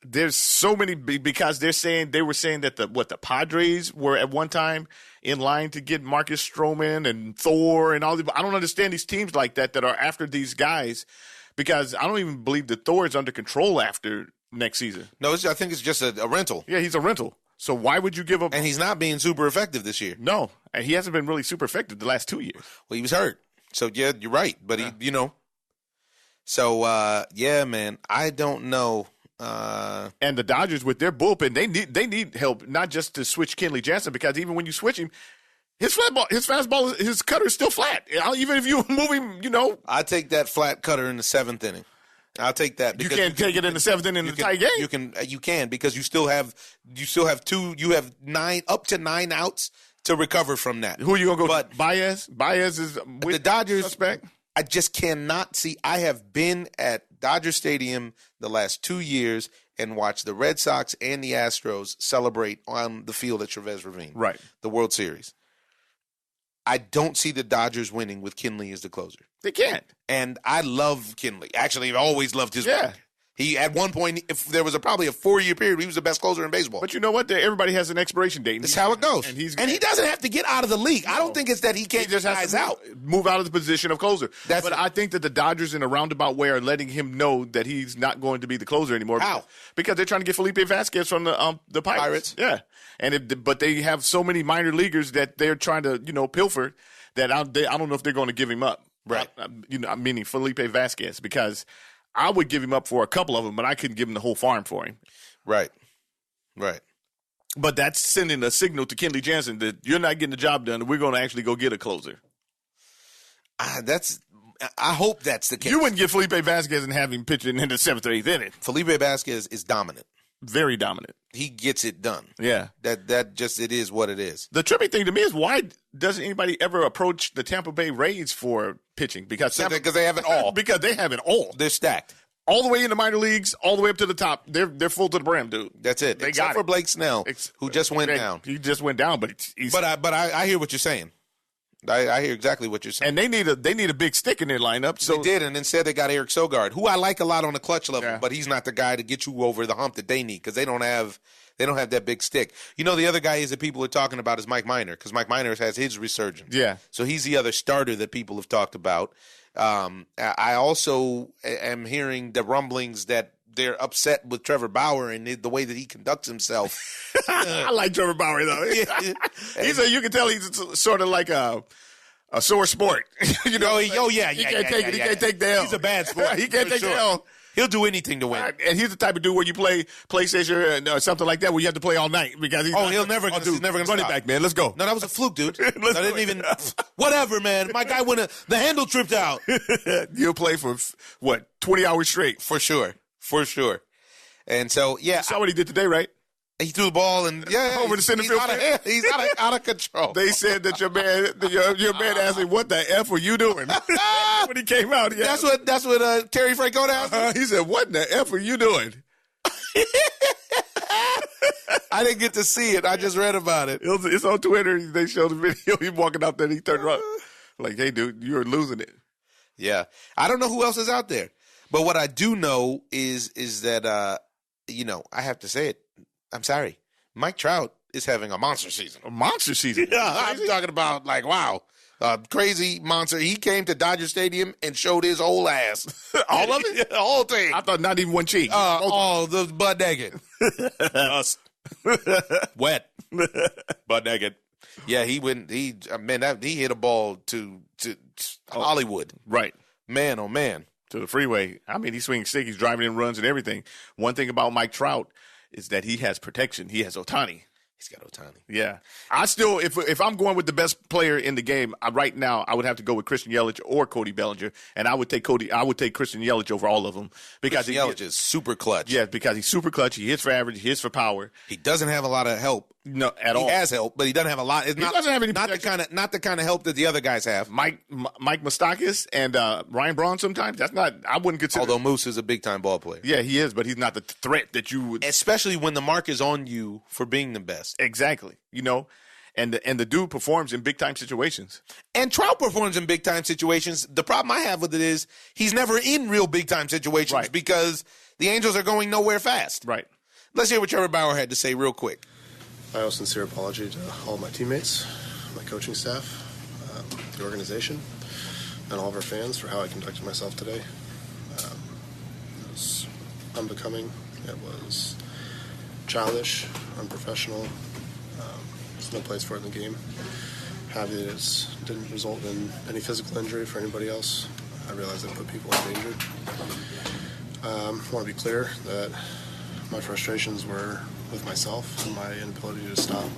there's so many because they were saying that the Padres were at one time in line to get Marcus Stroman and Thor and all these. I don't understand these teams like that are after these guys because I don't even believe that Thor is under control after next season. No, I think it's just a rental. Yeah, he's a rental. So why would you give up? And he's not being super effective this year. No, and he hasn't been really super effective the last 2 years. Well, he was hurt. So yeah, you're right. But he. So yeah, man, I don't know. And the Dodgers with their bullpen, they need help, not just to switch Kenley Jansen because even when you switch him, his fastball, his cutter is still flat. Even if you move him, I take that flat cutter in the 7th inning. I'll take that. You can't take it in the 7th inning in a tight game. You can because you still have up to 9 outs to recover from that. Who are you gonna go? But Baez is the Dodgers. Suspect. I just cannot see. I have been at Dodger Stadium the last 2 years and watched the Red Sox and the Astros celebrate on the field at Chavez Ravine. Right. The World Series. I don't see the Dodgers winning with Kenley as the closer. They can't. And I love Kenley. Actually, I've always loved his work. He, at one point, if there was probably a 4-year period, he was the best closer in baseball. But you know what? Everybody has an expiration date. That's how it goes. And he doesn't have to get out of the league. No. I don't think it's that he can't just guys out. Move out of the position of closer. But I think that the Dodgers, in a roundabout way, are letting him know that he's not going to be the closer anymore. How? Because they're trying to get Felipe Vasquez from the Pirates. Yeah. But they have so many minor leaguers that they're trying to, pilfer that I don't know if they're going to give him up. Right. I'm meaning Felipe Vasquez because I would give him up for a couple of them, but I couldn't give him the whole farm for him. Right. But that's sending a signal to Kenley Jansen that you're not getting the job done, and we're going to actually go get a closer. I hope that's the case. You wouldn't get Felipe Vasquez and have him pitching in the 7th or 8th inning. Felipe Vasquez is dominant. very dominant. He gets it done. Yeah. That just, it is what it is. The trippy thing to me is why doesn't anybody ever approach the Tampa Bay Rays for pitching? Because they have it all. Because they have it all. They're stacked. All the way in the minor leagues, all the way up to the top. They're full to the brim, dude. That's it. They Except got for it. Blake Snell, who just went down. He just went down, but I hear what you're saying. I hear exactly what you're saying. And they need a big stick in their lineup. So they did, and instead they got Eric Sogard, who I like a lot on the clutch level, Yeah. but he's not the guy to get you over the hump that they need because they don't have that big stick. You know, the other guy is that people are talking about is Mike Minor because Mike Minor has his resurgence. Yeah. So he's the other starter that people have talked about. I also am hearing the rumblings that they're upset with Trevor Bauer and the way that he conducts himself. I like Trevor Bauer though. You can tell he's sort of like a sore sport. You know, he can't take the L. He's a bad sport. He can't take the L. He'll do anything to win. And he's the type of dude where you play PlayStation or something like that where you have to play all night because he's never going to run it back, man. Let's go. No, that was a fluke, dude. I didn't even. Whatever, man. My guy the handle tripped out. You'll play for what 20 hours straight for sure. And so you saw what he did today, right? He threw the ball and over the center field. He's out of control. They said that your man asked him, "What the F are you doing?" When he came out, that's what Terry Francona asked. He said, "What the F are you doing?" I didn't get to see it. I just read about it. It's on Twitter. They showed the video. He walking out there. And he turned around like, "Hey, dude, you're losing it." Yeah, I don't know who else is out there, but what I do know is that I have to say it. I'm sorry. Mike Trout is having a monster season. A monster season? Yeah, I'm talking about wow. Crazy monster. He came to Dodger Stadium and showed his whole ass. All of it? Yeah, the whole thing. I thought not even one cheek. The butt naked. Wet. Butt naked. Yeah, he hit a ball to Hollywood. Right. Man, oh man. To the freeway. I mean, he's swinging stick. He's driving in runs and everything. One thing about Mike Trout is that he has protection. He has Ohtani. He's got Ohtani. Yeah. I still, if I'm going with the best player in the game right now, I would have to go with Christian Yelich or Cody Bellinger, and I would take Christian Yelich over all of them because Yelich is super clutch. Yeah, because he's super clutch. He hits for average. He hits for power. He doesn't have a lot of help. No, at all. He has help, but he doesn't have a lot. He doesn't have any not the kind of help that the other guys have. Mike Moustakas and Ryan Braun sometimes. That's not. I wouldn't consider. Although Moose is a big time ball player. Yeah, he is, but he's not the threat that you would. Especially when the mark is on you for being the best. Exactly. And the dude performs in big time situations. And Trout performs in big time situations. The problem I have with it is he's never in real big time situations because the Angels are going nowhere fast. Right. Let's hear what Trevor Bauer had to say real quick. I owe a sincere apology to all my teammates, my coaching staff, the organization, and all of our fans for how I conducted myself today. It was unbecoming. It was childish, unprofessional. There's no place for it in the game. Happy that it didn't result in any physical injury for anybody else. I realize it put people in danger. I want to be clear that my frustrations were with myself and my inability to stop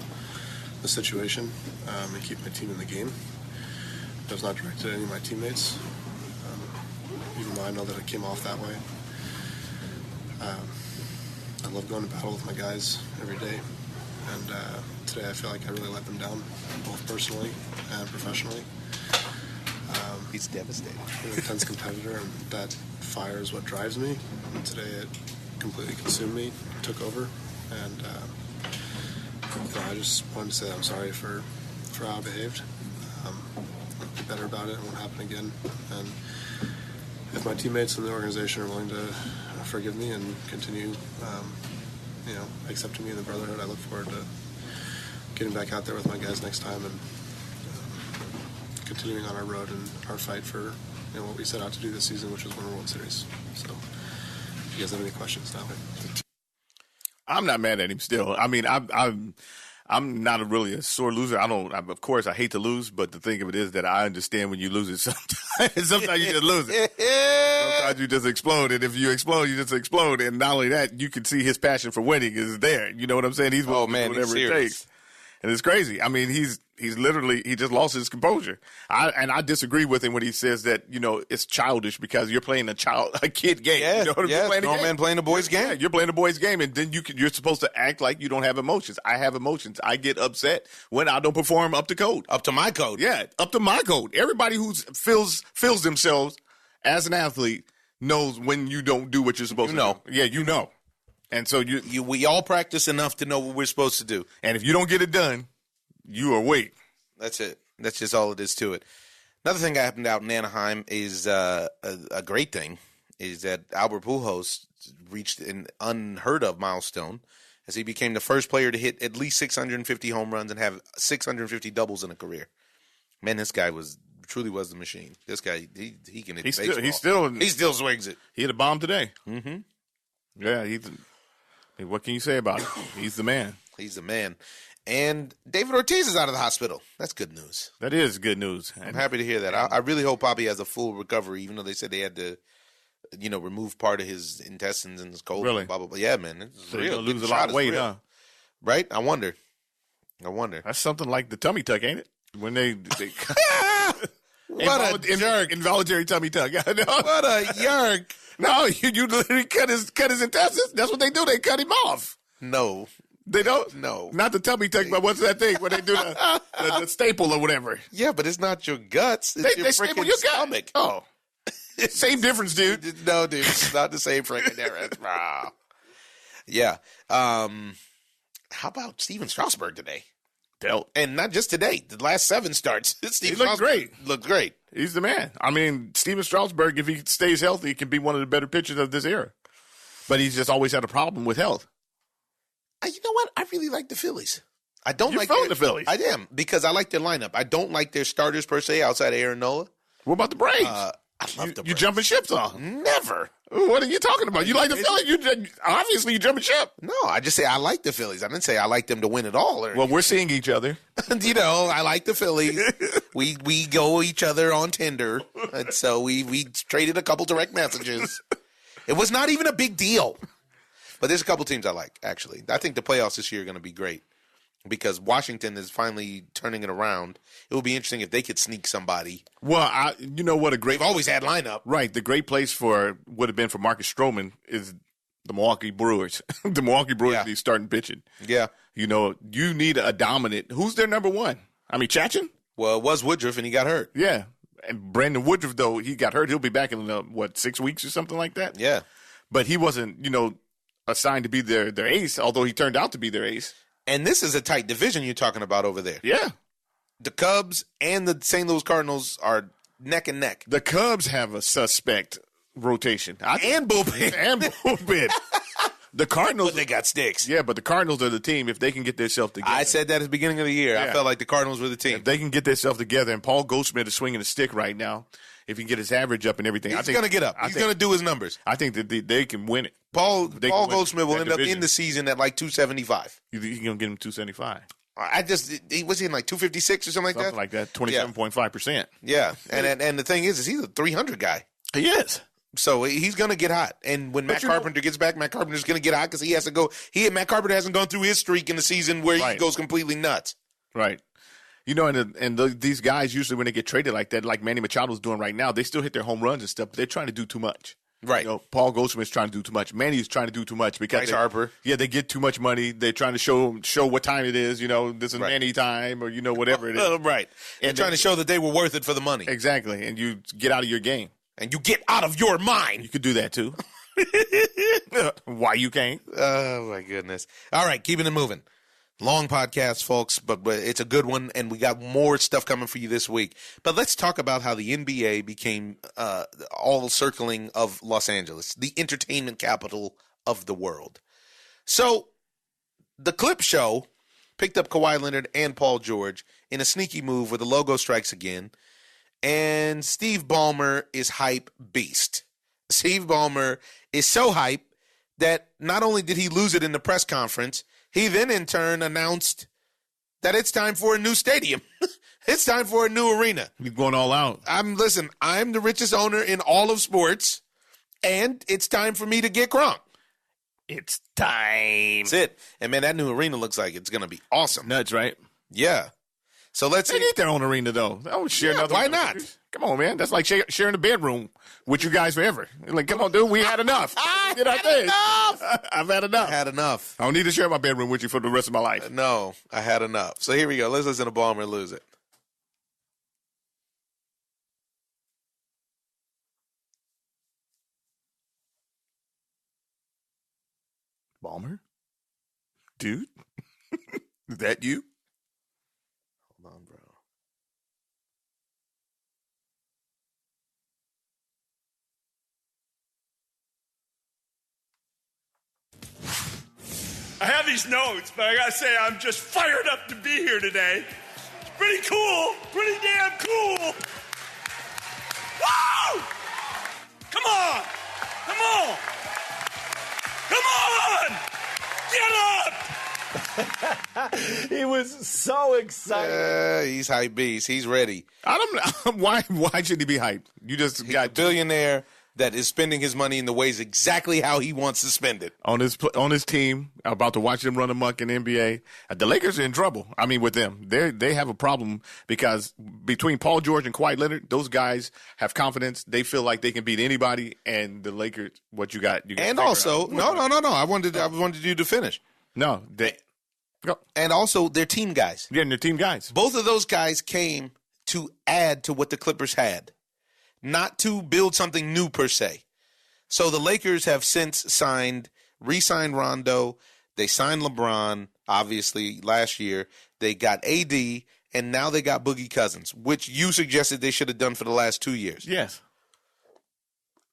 the situation and keep my team in the game. It was not directed at any of my teammates, even though I know that it came off that way. I love going to battle with my guys every day, and today I feel like I really let them down, both personally and professionally. He's devastated. I'm an intense competitor, and that fire is what drives me. And today it completely consumed me, took over, and I just wanted to say that I'm sorry for how I behaved. I'll be better about it. It won't happen again. And if my teammates in the organization are willing to forgive me and continue, accepting me in the brotherhood, I look forward to getting back out there with my guys next time and continuing on our road and our fight for what we set out to do this season, which was win a World Series. So, if you guys have any questions now. I'm not mad at him still. I mean, I'm not really a sore loser. Of course, I hate to lose, but the thing of it is that I understand when you lose it sometimes. Sometimes you just lose it. Sometimes you just explode, and if you explode, you just explode. And not only that, you can see his passion for winning is there. You know what I'm saying? He's willing to do whatever it takes. And it's crazy. I mean, He just lost his composure. I disagree with him when he says that, it's childish because you're playing a kid game. Yeah, you know what I mean? Grown man playing a boy's game. Yeah, you're playing a boy's game, and then you're supposed to act like you don't have emotions. I have emotions. I get upset when I don't perform up to code. Up to my code. Yeah, up to my code. Everybody who feels themselves as an athlete knows when you don't do what you're supposed to do. Yeah, you know. And so we all practice enough to know what we're supposed to do. And if you don't get it done, you are weak. That's it. That's just all it is to it. Another thing that happened out in Anaheim is a great thing is that Albert Pujols reached an unheard of milestone as he became the first player to hit at least 650 home runs and have 650 doubles in a career. Man, this guy truly was the machine. This guy, he can hit baseball. He still swings it. He hit a bomb today. Mm-hmm. Yeah, what can you say about him? He's the man. He's the man. And David Ortiz is out of the hospital. That's good news. That is good news. I'm happy to hear that. I really hope Poppy has a full recovery, even though they said they had to, remove part of his intestines and his colon. Really? Blah, blah, blah. Yeah, man. It's so real. You're going to lose a lot of weight, huh? Right? I wonder. That's something like the tummy tuck, ain't it? When they what a jerk. Involuntary tummy tuck. What a yerk. No, you literally cut his intestines. That's what they do. They cut him off. No. They don't? No. Not the tummy tuck, but what's that thing where they do the staple or whatever? Yeah, but it's not your guts. It's your staple freaking your stomach. Oh. Same difference, dude. No, dude. It's not the same freaking difference. Yeah. How about Steven Strasburg today? Dealt. And not just today. The last 7 starts. He looked great. Looked great. He's the man. I mean, Steven Strasburg, if he stays healthy, can be one of the better pitchers of this era. But he's just always had a problem with health. You know what? I really like the Phillies. I don't You're like the Phillies. I am, because I like their lineup. I don't like their starters per se outside of Aaron Nola. What about the Braves? I love the Braves. You jumping ships on? Never. What are you talking about? You like the Phillies? Obviously, you jumping ship. No, I just say I like the Phillies. I didn't say I like them to win it all. Well, we're seeing each other. I like the Phillies. we go each other on Tinder, and so we traded a couple direct messages. It was not even a big deal. But there's a couple teams I like, actually. I think the playoffs this year are going to be great because Washington is finally turning it around. It would be interesting if they could sneak somebody. Well, you know what? They've always had lineup. Right. The great place would have been for Marcus Stroman is the Milwaukee Brewers. The Milwaukee Brewers need starting pitching. Yeah. You need a dominant. Who's their number one? I mean, Chachin? Well, it was Woodruff, and he got hurt. Yeah. And Brandon Woodruff, though, he got hurt. He'll be back in, 6 weeks or something like that? Yeah. But he wasn't, assigned to be their ace, although he turned out to be their ace. And this is a tight division you're talking about over there. Yeah. The Cubs and the St. Louis Cardinals are neck and neck. The Cubs have a suspect rotation. And bullpen. The Cardinals. But they got sticks. Yeah, but the Cardinals are the team if they can get themselves together. I said that at the beginning of the year. Yeah. I felt like the Cardinals were the team. If they can get themselves together, and Paul Goldschmidt is swinging a stick right now, if he can get his average up and everything. He's going to get up. He's going to do his numbers. I think that they can win it. Paul Goldschmidt will end up in the season at like 275. You're going to get him 275. He was in like 256 or something like that. 27.5%. Yeah. And the thing is he's a 300 guy. He is. So he's going to get hot. And when Matt Carpenter gets back, Matt Carpenter's going to get hot because he has to go. Matt Carpenter hasn't gone through his streak in the season where he goes completely nuts. Right. These guys usually when they get traded like that, like Manny Machado's doing right now, they still hit their home runs and stuff, but they're trying to do too much. Right. Paul Goldschmidt's trying to do too much. Manny's trying to do too much because Bryce Harper. Yeah, they get too much money. They're trying to show what time it is. This is Manny time, or whatever it is. Right. And trying to show that they were worth it for the money. Exactly. And you get out of your game. And you get out of your mind. You could do that too. Why you can't? Oh my goodness! All right, keeping it moving. Long podcast, folks, but it's a good one, and we got more stuff coming for you this week. But let's talk about how the NBA became all circling of Los Angeles, the entertainment capital of the world. So the Clip Show picked up Kawhi Leonard and Paul George in a sneaky move where the logo strikes again, and Steve Ballmer is hype beast. Steve Ballmer is so hype that not only did he lose it in the press conference, he then in turn announced that it's time for a new stadium. It's time for a new arena. He's going all out. I'm the richest owner in all of sports, and it's time for me to get crunk. It's time. That's it. And man, that new arena looks like it's going to be awesome. Nuts, right? Yeah. So let's They see. need their own arena, though. They don't share nothing. why not? Come on, man. That's like sharing a bedroom with you guys forever. Like, come on, dude. We had enough. Get out there. I've had enough. I had enough. I don't need to share my bedroom with you for the rest of my life. No, I had enough. So here we go. Let's listen to Ballmer lose it. Ballmer? Dude? Is that you? Hold on, bro. I have these notes, but I gotta say, I'm just fired up to be here today. It's pretty cool, pretty damn cool. Woo! Come on! Come on! Come on! Get up! He was so excited. He's hype beast. He's ready. I don't know. Why should he be hyped? You just He's a got billionaire that is spending his money in the ways exactly how he wants to spend it. on his team. I'm about to watch them run amok in the NBA. The Lakers are in trouble. I mean, with them, they have a problem because between Paul George and Kawhi Leonard, those guys have confidence. They feel like they can beat anybody. And the Lakers, what you got? And also, no. I wanted you to finish. No, they go. And also, they're team guys. Yeah, and they're team guys. Both of those guys came to add to what the Clippers had, not to build something new per se. So the Lakers have since re-signed Rondo. They signed LeBron, obviously, last year. They got AD, and now they got Boogie Cousins, which you suggested they should have done for the last 2 years. Yes.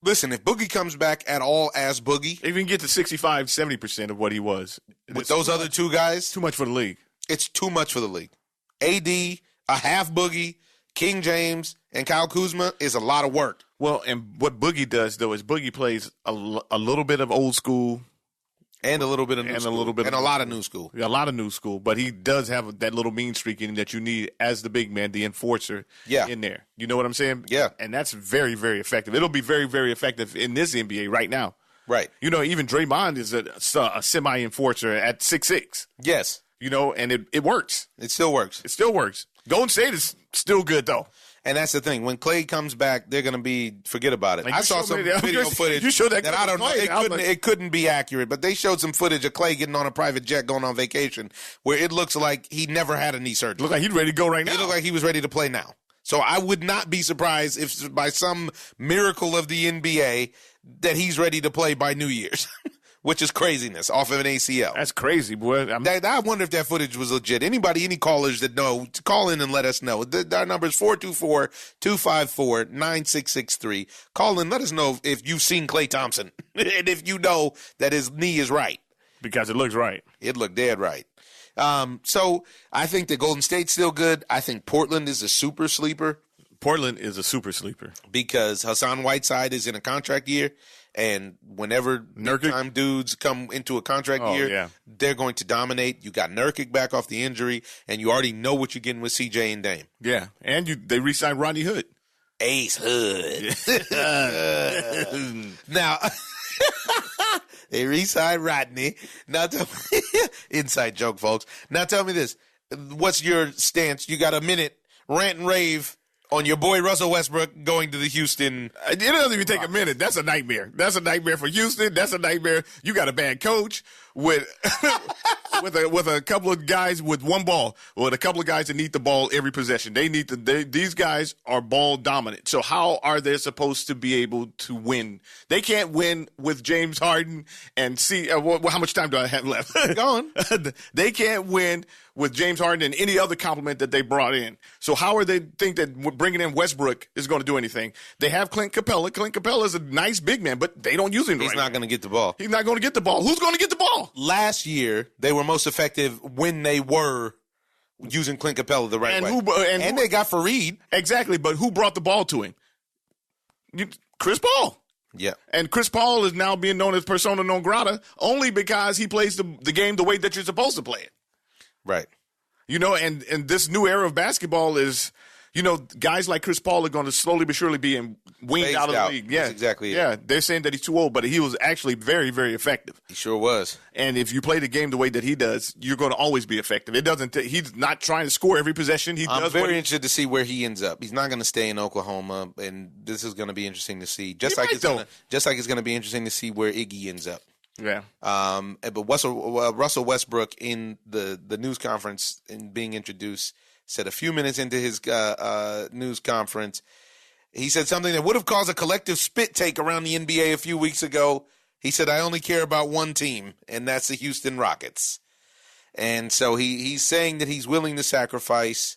Listen, if Boogie comes back at all as Boogie, If you can get to 65, 70% of what he was. with those other two guys, Too much for the league. it's too much for the league. AD, a half Boogie, King James, and Kyle Kuzma is a lot of work. Well, and what Boogie does, though, is Boogie plays a little bit of old school. And a little bit of new And a school. little bit and of a lot of new school. A lot of new school, but he does have that little mean streak in him that you need as the big man, the enforcer in there. You know what I'm saying? Yeah. And that's very, very effective. It'll be very, very effective in this NBA right now. Right. You know, even Draymond is a semi-enforcer at 6'6". Yes. You know, and it works. It still works. It still works. Golden State is still good, though. And that's the thing. When Clay comes back, they're going to be forget about it. Like I you saw showed some me that- video footage you showed that I don't know. Clay. I was like- It couldn't be accurate, but they showed some footage of Clay getting on a private jet going on vacation where it looks like he never had a knee surgery. Look like he's ready to go right now. It looked like he was ready to play now. So I would not be surprised if by some miracle of the NBA that he's ready to play by New Year's, which is craziness off of an ACL. That's crazy, boy. I wonder if that footage was legit. Any callers that know, call in and let us know. Our number is 424-254-9663. Call in, let us know if you've seen Klay Thompson and if you know that his knee is right. Because it looks right. It looked dead right. So I think that Golden State's still good. I think Portland is a super sleeper. Portland is a super sleeper. Because Hassan Whiteside is in a contract year, and whenever time dudes come into a contract year, they're going to dominate. You got Nurkic back off the injury, and you already know what you're getting with CJ and Dame. Yeah, and they re-signed Rodney Hood. Ace Hood. Now, they re-signed Rodney. Now, inside joke, folks. Now, tell me this. What's your stance? You got a minute. Rant and rave on your boy Russell Westbrook going to the Houston. It doesn't even take a minute. That's a nightmare. That's a nightmare for Houston. That's a nightmare. You got a bad coach with with a couple of guys with one ball, with a couple of guys that need the ball every possession. These guys are ball dominant. So how are they supposed to be able to win? They can't win with James Harden and see how much time do I have left? Go on. They can't win with James Harden and any other compliment that they brought in. So how are they think that bringing in Westbrook is going to do anything? They have Clint Capella. Clint Capella is a nice big man, but they don't use him. He's not going to get the ball. He's not going to get the ball. Who's going to get the ball? Last year, they were most effective when they were using Clint Capella the right way. And they got Fareed. Exactly, but who brought the ball to him? Chris Paul. Yeah. And Chris Paul is now being known as persona non grata only because he plays the game the way that you're supposed to play it. Right. You know, and this new era of basketball is, you know, guys like Chris Paul are going to slowly but surely be weaned out of the league. Yeah, that's exactly it. Yeah, they're saying that he's too old, but he was actually very, very effective. He sure was. And if you play the game the way that he does, you're going to always be effective. It doesn't. He's not trying to score every possession. I'm very interested to see where he ends up. He's not going to stay in Oklahoma, and this is going to be interesting to see. Just like it's going to be interesting to see where Iggy ends up. Yeah. But Russell Westbrook in the news conference and being introduced said a few minutes into his news conference, he said something that would have caused a collective spit take around the NBA a few weeks ago. He said, "I only care about one team, and that's the Houston Rockets." And so he's saying that he's willing to sacrifice.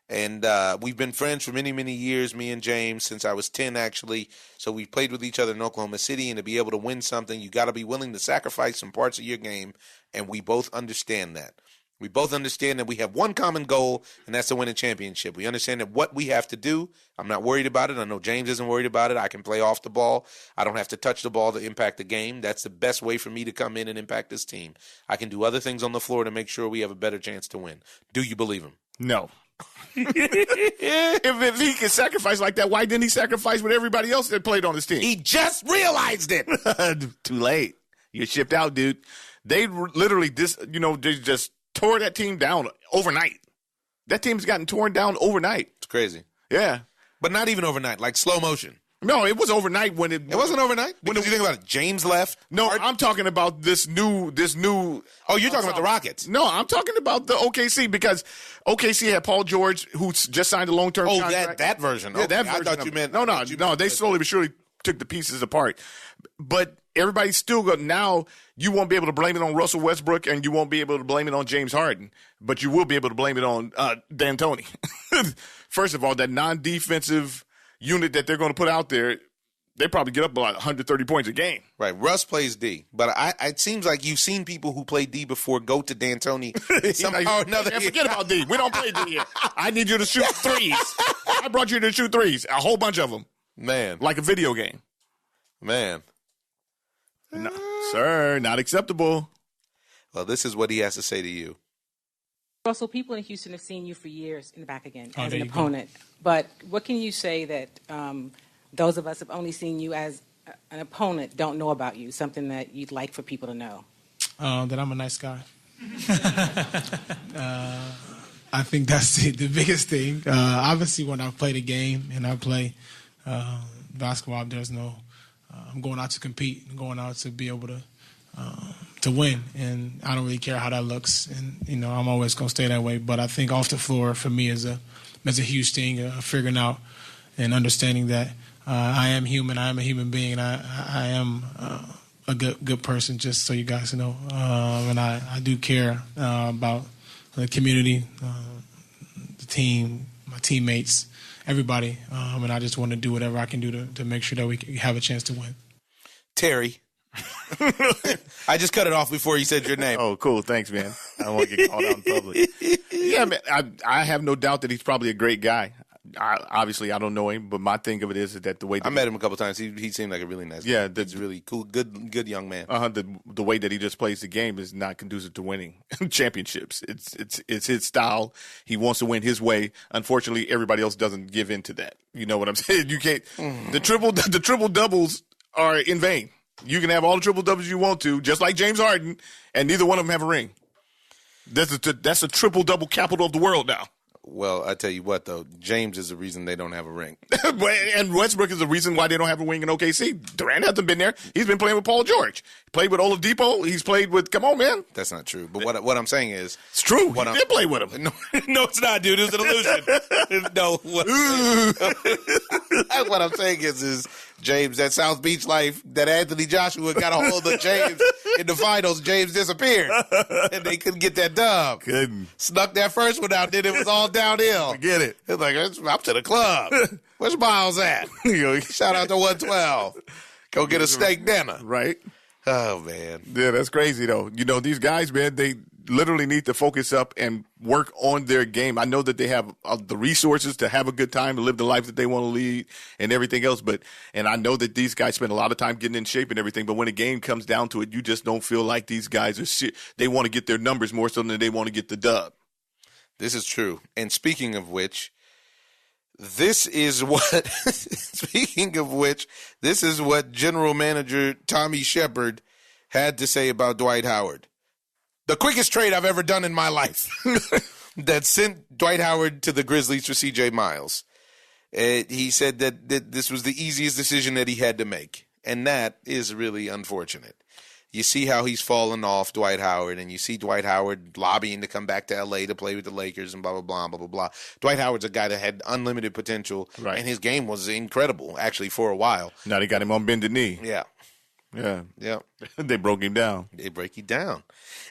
And we've been friends for many, many years, me and James, since I was 10, actually. So we've played with each other in Oklahoma City. And to be able to win something, you got to be willing to sacrifice some parts of your game. And we both understand that. We both understand that we have one common goal, and that's to win a championship. We understand that what we have to do, I'm not worried about it. I know James isn't worried about it. I can play off the ball. I don't have to touch the ball to impact the game. That's the best way for me to come in and impact this team. I can do other things on the floor to make sure we have a better chance to win. Do you believe him? No. if he can sacrifice like that, why didn't he sacrifice with everybody else that played on his team? He just realized it. Too late. You're shipped out, dude. They literally they just tore that team down overnight. That team's gotten torn down overnight. It's crazy. Yeah. But not even overnight, like slow motion. No, it was overnight when it wasn't overnight? Because you think about it, James left. No, I'm talking about this new. Oh, you're talking about the Rockets. No, I'm talking about the OKC, because OKC had Paul George, who just signed a long-term contract. that version. Yeah, okay. that version. I thought you meant. No, they slowly but surely took the pieces apart. But everybody's still got, now you won't be able to blame it on Russell Westbrook, and you won't be able to blame it on James Harden, but you will be able to blame it on D'Antoni. First of all, that non-defensive unit that they're going to put out there, they probably get up about 130 points a game. Right. Russ plays D. But it seems like you've seen people who play D before go to D'Antoni somehow or another. Forget about D. We don't play D here. I need you to shoot threes. I brought you to shoot threes. A whole bunch of them. Man. Like a video game. Man. No, sir, not acceptable. Well, this is what he has to say to you. Russell, people in Houston have seen you for years in the back again as an opponent. But what can you say that those of us have only seen you as an opponent don't know about you, something that you'd like for people to know? That I'm a nice guy. I think that's the biggest thing. Obviously, when I play the game and I play basketball, there's no I'm going out to compete, I'm going out to be able to win, and I don't really care how that looks, and I'm always going to stay that way. But I think off the floor for me is a huge thing, figuring out and understanding that I am human, I am a human being, and I am a good person, just so you guys know. And I do care about the community, the team, my teammates, everybody, and I just want to do whatever I can do to make sure that we have a chance to win. Terry. I just cut it off before you said your name. Oh, cool. Thanks, man. I don't want to get called out in public. Yeah, man. I have no doubt that he's probably a great guy. Obviously, I don't know him, but my thing of it is that the way that I met him a couple times. He seemed like a really nice guy. Yeah, he's really cool, good young man. The way that he just plays the game is not conducive to winning championships. It's his style. He wants to win his way. Unfortunately, everybody else doesn't give in to that. You know what I'm saying? You can't. The triple doubles are in vain. You can have all the triple doubles you want to, just like James Harden, and neither one of them have a ring. That's a triple double capital of the world now. Well, I tell you what, though, James is the reason they don't have a ring. And Westbrook is the reason why they don't have a ring in OKC. Durant hasn't been there. He's been playing with Paul George. He played with Oladipo. He's played with, come on, man. That's not true. But what I'm saying is. It's true. He did play with him. No, it's not, dude. It's an illusion. No. What I'm saying is James, that South Beach life, that Anthony Joshua got a hold of James in the finals. James disappeared. And they couldn't get that dub. Couldn't. Snuck that first one out, then it was all downhill. Forget it. It's like, I'm to the club. Where's Miles at? Shout out to 112. Go get a steak dinner. Right. Oh, man. Yeah, that's crazy, though. These guys, man, they literally need to focus up and work on their game. I know that they have the resources to have a good time, to live the life that they want to lead and everything else. And I know that these guys spend a lot of time getting in shape and everything. But when a game comes down to it, you just don't feel like these guys are they want to get their numbers more so than they want to get the dub. This is true. And speaking of which, This is what, speaking of which, this is what General Manager Tommy Shepard had to say about Dwight Howard. The quickest trade I've ever done in my life that sent Dwight Howard to the Grizzlies for C.J. Miles. He said that this was the easiest decision that he had to make, and that is really unfortunate. You see how he's fallen off, Dwight Howard, and you see Dwight Howard lobbying to come back to L.A. to play with the Lakers and blah, blah, blah, blah, blah, blah. Dwight Howard's a guy that had unlimited potential, and his game was incredible, actually, for a while. Now they got him on bended knee. Yeah. Yeah. They broke him down. They break you down.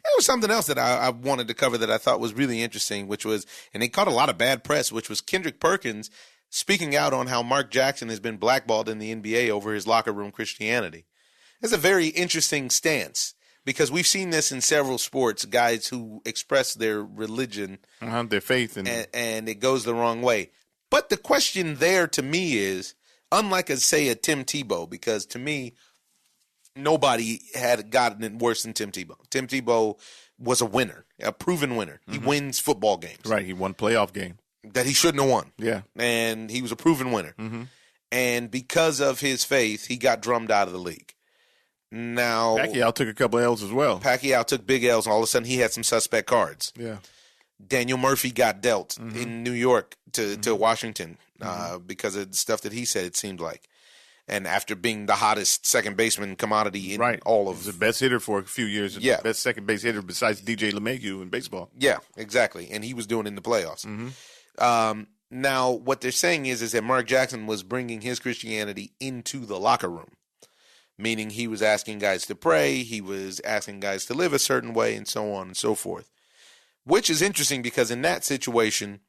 There was something else that I wanted to cover that I thought was really interesting, which was, and it caught a lot of bad press, which was Kendrick Perkins speaking out on how Mark Jackson has been blackballed in the NBA over his locker room Christianity. That's a very interesting stance because we've seen this in several sports, guys who express their religion, their faith, and it goes the wrong way. But the question there to me is, unlike, say, a Tim Tebow, because to me, nobody had gotten it worse than Tim Tebow. Tim Tebow was a winner, a proven winner. He wins football games. Right, he won playoff game. That he shouldn't have won. Yeah. And he was a proven winner. And because of his faith, he got drummed out of the league. Now, Pacquiao took a couple L's as well. Pacquiao took big L's, and all of a sudden he had some suspect cards. Yeah. Daniel Murphy got dealt in New York to Washington because of the stuff that he said, it seemed like. And after being the hottest second baseman commodity in all of the best hitter for a few years. Yeah. The best second base hitter besides DJ LeMahieu in baseball. Yeah, exactly. And he was doing it in the playoffs. Now, what they're saying is that Mark Jackson was bringing his Christianity into the locker room, meaning he was asking guys to pray, he was asking guys to live a certain way, and so on and so forth, which is interesting because in that situation,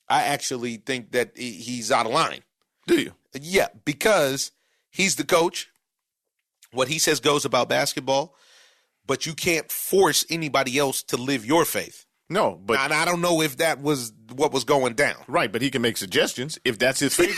I actually think that he's out of line. Do you? Yeah, because he's the coach. What he says goes about basketball, but you can't force anybody else to live your faith. No, but and I don't know if that was what was going down. Right, but he can make suggestions if that's his faith.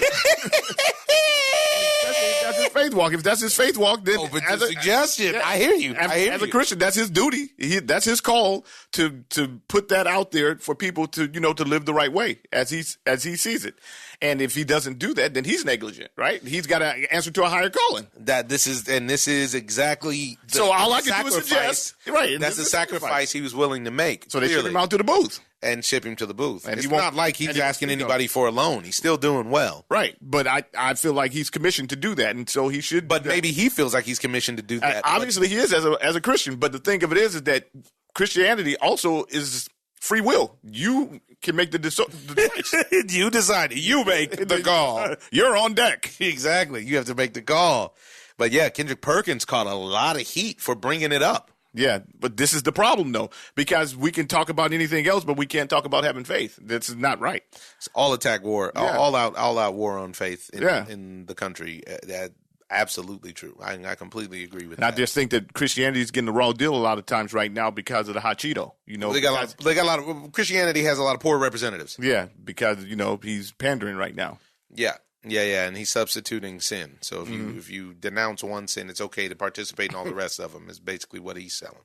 That's his faith walk. If that's his faith walk, then as a suggestion, I hear you. As a Christian, that's his duty. That's his call to put that out there for people to to live the right way as he sees it. And if he doesn't do that, then he's negligent, right? He's got to answer to a higher calling. This is exactly so all I can do is suggest. Right, that's the sacrifice he was willing to make. So they ship him out to the booth. And ship him to the booth. And it's not like he's asking anybody for a loan. He's still doing well. Right. But I feel like he's commissioned to do that, and so he should. But maybe he feels like he's commissioned to do that. Obviously, he is as a Christian. But the thing of it is that Christianity also is free will. You can make the choice. You decide. You make the call. You're on deck. Exactly. You have to make the call. But yeah, Kendrick Perkins caught a lot of heat for bringing it up. Yeah, but this is the problem, though, because we can talk about anything else, but we can't talk about having faith. That's not right. It's all attack war, all out war on faith in the country. That absolutely true. I completely agree with that. I just think that Christianity is getting the raw deal a lot of times right now because of the hot Cheeto. They got a lot of Christianity has a lot of poor representatives. Yeah, because he's pandering right now. Yeah. Yeah, and he's substituting sin. So if you denounce one sin, it's okay to participate in all the rest of them. Is basically what he's selling.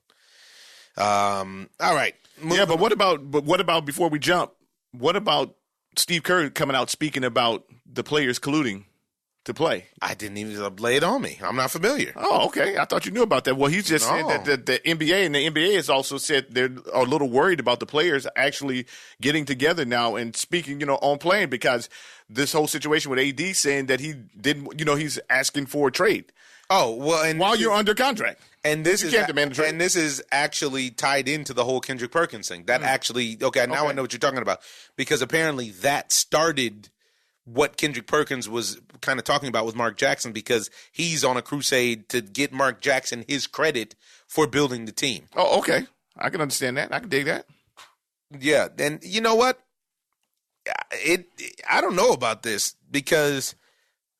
All right. Yeah, but what about before we jump? What about Steve Kerr coming out speaking about the players colluding to play? I didn't even lay it on me. I'm not familiar. Oh, okay. I thought you knew about that. Well, he's just said that the NBA has also said they're a little worried about the players actually getting together now and speaking, on playing because this whole situation with AD saying that he didn't, he's asking for a trade. Oh, well, and while you're under contract. And this can't demand a trade. And this is actually tied into the whole Kendrick Perkins thing. That actually, now I know what you're talking about because apparently that started what Kendrick Perkins was kind of talking about with Mark Jackson because he's on a crusade to get Mark Jackson his credit for building the team. Oh, okay. I can understand that. I can dig that. Yeah. And you know what? I don't know about this because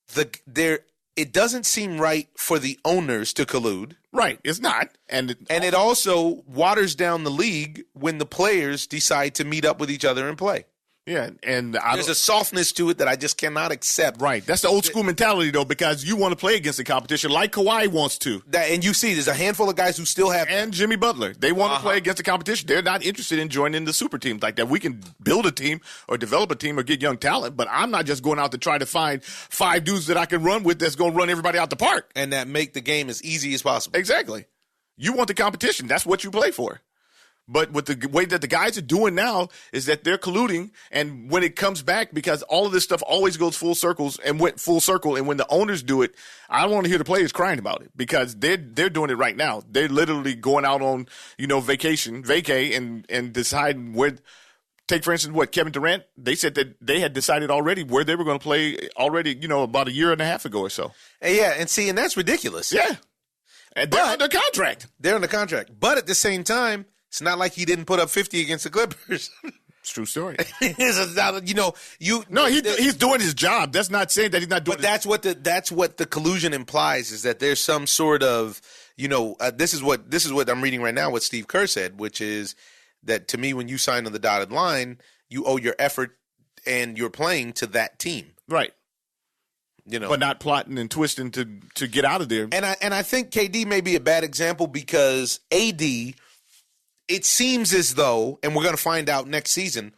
it doesn't seem right for the owners to collude. Right. It's not. And it also waters down the league when the players decide to meet up with each other and play. Yeah, and there's a softness to it that I just cannot accept. Right, that's the old school mentality though, because you want to play against the competition like Kawhi wants to. And you see, there's a handful of guys who still have, and Jimmy Butler, they want to play against the competition. They're not interested in joining the super teams like that. We can build a team or develop a team or get young talent, but I'm not just going out to try to find 5 dudes that I can run with that's going to run everybody out the park and that make the game as easy as possible. Exactly. You want the competition. That's what you play for. But with the way that the guys are doing now is that they're colluding, and when it comes back, because all of this stuff always goes full circle, and when the owners do it, I don't want to hear the players crying about it, because they're doing it right now. They're literally going out on, vacay and deciding where. Take, for instance, Kevin Durant, they said that they had decided already where they were going to play already, about a year and a half ago or so. Yeah, and that's ridiculous. Yeah. And they're under contract. They're under contract. But at the same time, it's not like he didn't put up 50 against the Clippers. It's a true story. He's doing his job. That's not saying that he's not doing. But that's what the collusion implies, is that there's some sort of, this is what I'm reading right now, what Steve Kerr said, which is that to me, when you sign on the dotted line, you owe your effort and your playing to that team. Right. But not plotting and twisting to get out of there. And I think KD may be a bad example, because AD, it seems as though, and we're going to find out next season,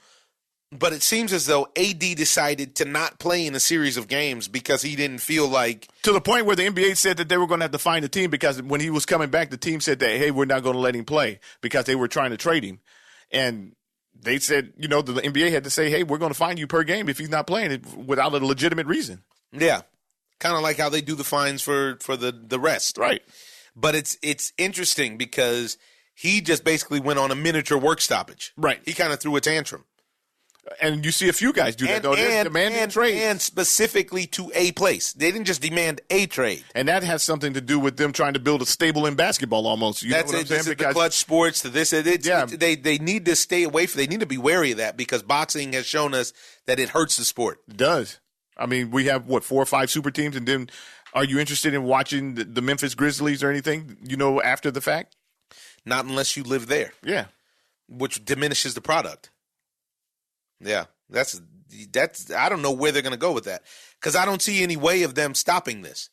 but it seems as though AD decided to not play in a series of games because he didn't feel like... To the point where the NBA said that they were going to have to find a team, because when he was coming back, the team said that, hey, we're not going to let him play, because they were trying to trade him. And they said, the NBA had to say, hey, we're going to fine you per game if he's not playing it without a legitimate reason. Yeah. Kind of like how they do the fines for the rest. Right. But it's interesting because he just basically went on a miniature work stoppage. Right. He kind of threw a tantrum. And you see a few guys do that, though. They're demanding trade. And specifically to a place. They didn't just demand a trade. And that has something to do with them trying to build a stable in basketball almost. You That's know what I'm saying? This is the clutch sports. To this, they need to stay away from. They need to be wary of that, because boxing has shown us that it hurts the sport. It does. I mean, we have, 4 or 5 super teams, and then are you interested in watching the Memphis Grizzlies or anything, after the fact? Not unless you live there. Yeah. Which diminishes the product. Yeah. That's I don't know where they're going to go with that, because I don't see any way of them stopping this.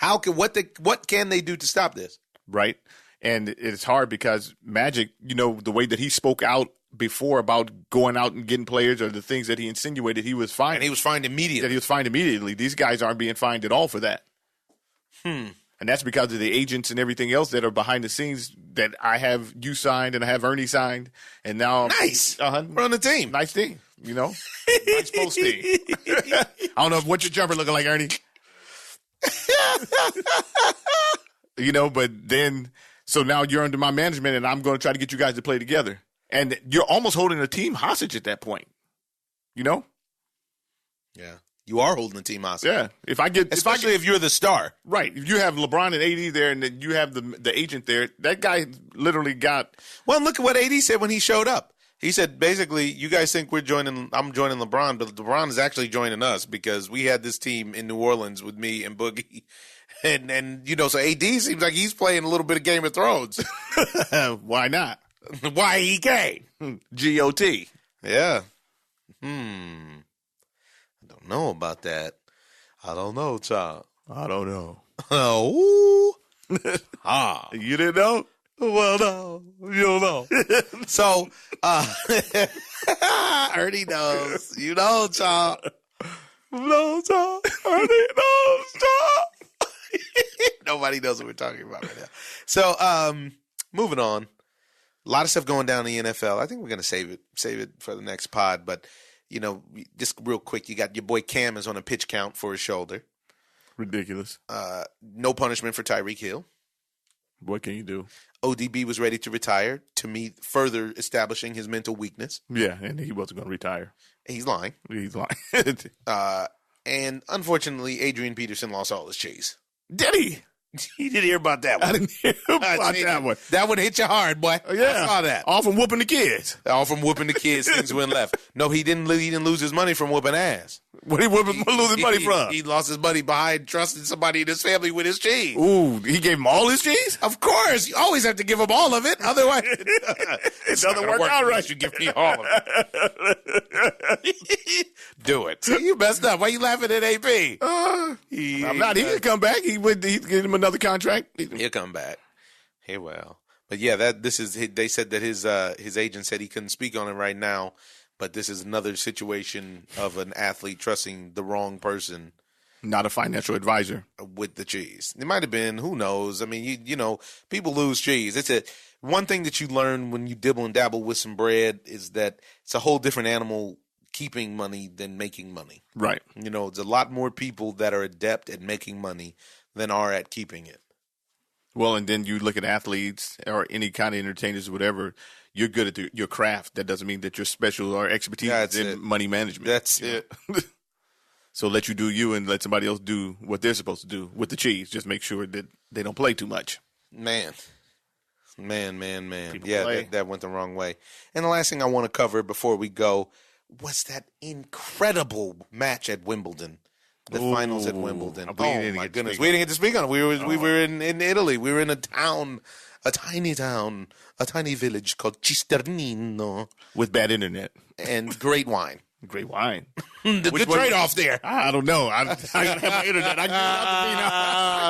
What can they do to stop this? Right. And it's hard because Magic, the way that he spoke out before about going out and getting players, or the things that he insinuated, he was fined. And he was fined immediately. That he was fined immediately. These guys aren't being fined at all for that. And that's because of the agents and everything else that are behind the scenes that I have you signed and I have Ernie signed. And now nice. We're on the team. Nice team, Nice post team. I don't know what's your jumper looking like, Ernie. But then, so now you're under my management, and I'm going to try to get you guys to play together. And you're almost holding a team hostage at that point. Yeah. You are holding the team hostage. Yeah. Especially if you're the star. Right. If you have LeBron and AD there, and then you have the agent there, that guy literally got... Well, look at what AD said when he showed up. He said, basically, you guys think I'm joining LeBron, but LeBron is actually joining us, because we had this team in New Orleans with me and Boogie. And so AD seems like he's playing a little bit of Game of Thrones. Why not? YEK. GOT. Yeah. I don't know about that. I don't know, child. I don't know. Oh. You didn't know? Well, no. You don't know. So, Ernie knows. You know, child. No, child. Ernie knows, child. Nobody knows what we're talking about right now. So, moving on. A lot of stuff going down in the NFL. I think we're going to save it for the next pod. But, just real quick, you got your boy Cam is on a pitch count for his shoulder. Ridiculous. No punishment for Tyreek Hill. What can you do? ODB was ready to retire, to me further establishing his mental weakness. Yeah, and he wasn't going to retire. He's lying. And unfortunately, Adrian Peterson lost all his cheese. Did he? You didn't hear about that one. I didn't hear about that one. That one hit you hard, boy. Yeah. I saw that. All from whooping the kids. All from whooping the kids. Things went left. No, he didn't lose his money from whooping ass. What he lose his money from? He lost his money behind trusting somebody in his family with his cheese. Ooh, he gave him all his cheese? Of course. You always have to give him all of it. Otherwise, it doesn't work out right. You give me all of it. Do it. See, you messed up. Why you laughing at AP? I'm not. He can come back. He'd give him another contract. He'll come back. Hey, well. But yeah, they said that his agent said he couldn't speak on it right now. But this is another situation of an athlete trusting the wrong person. Not a financial advisor. With the cheese. It might have been. Who knows? I mean, you know, people lose cheese. It's one thing that you learn when you dibble and dabble with some bread is that it's a whole different animal keeping money than making money. Right. You know, there's a lot more people that are adept at making money than are at keeping it. Well, and then you look at athletes or any kind of entertainers or whatever, you're good at your craft. That doesn't mean that you're special or expertise in money management. That's it. So let you do you and let somebody else do what they're supposed to do with the cheese. Just make sure that they don't play too much. Man. Yeah, that went the wrong way. And the last thing I want to cover before we go was that incredible match at Wimbledon. The finals at Wimbledon. Oh, my goodness. We didn't get to speak on it. We were in Italy. We were in a tiny village called Cisternino. With bad internet. And great wine. Great wine. The trade-off there. I don't know. I gotta have my internet. I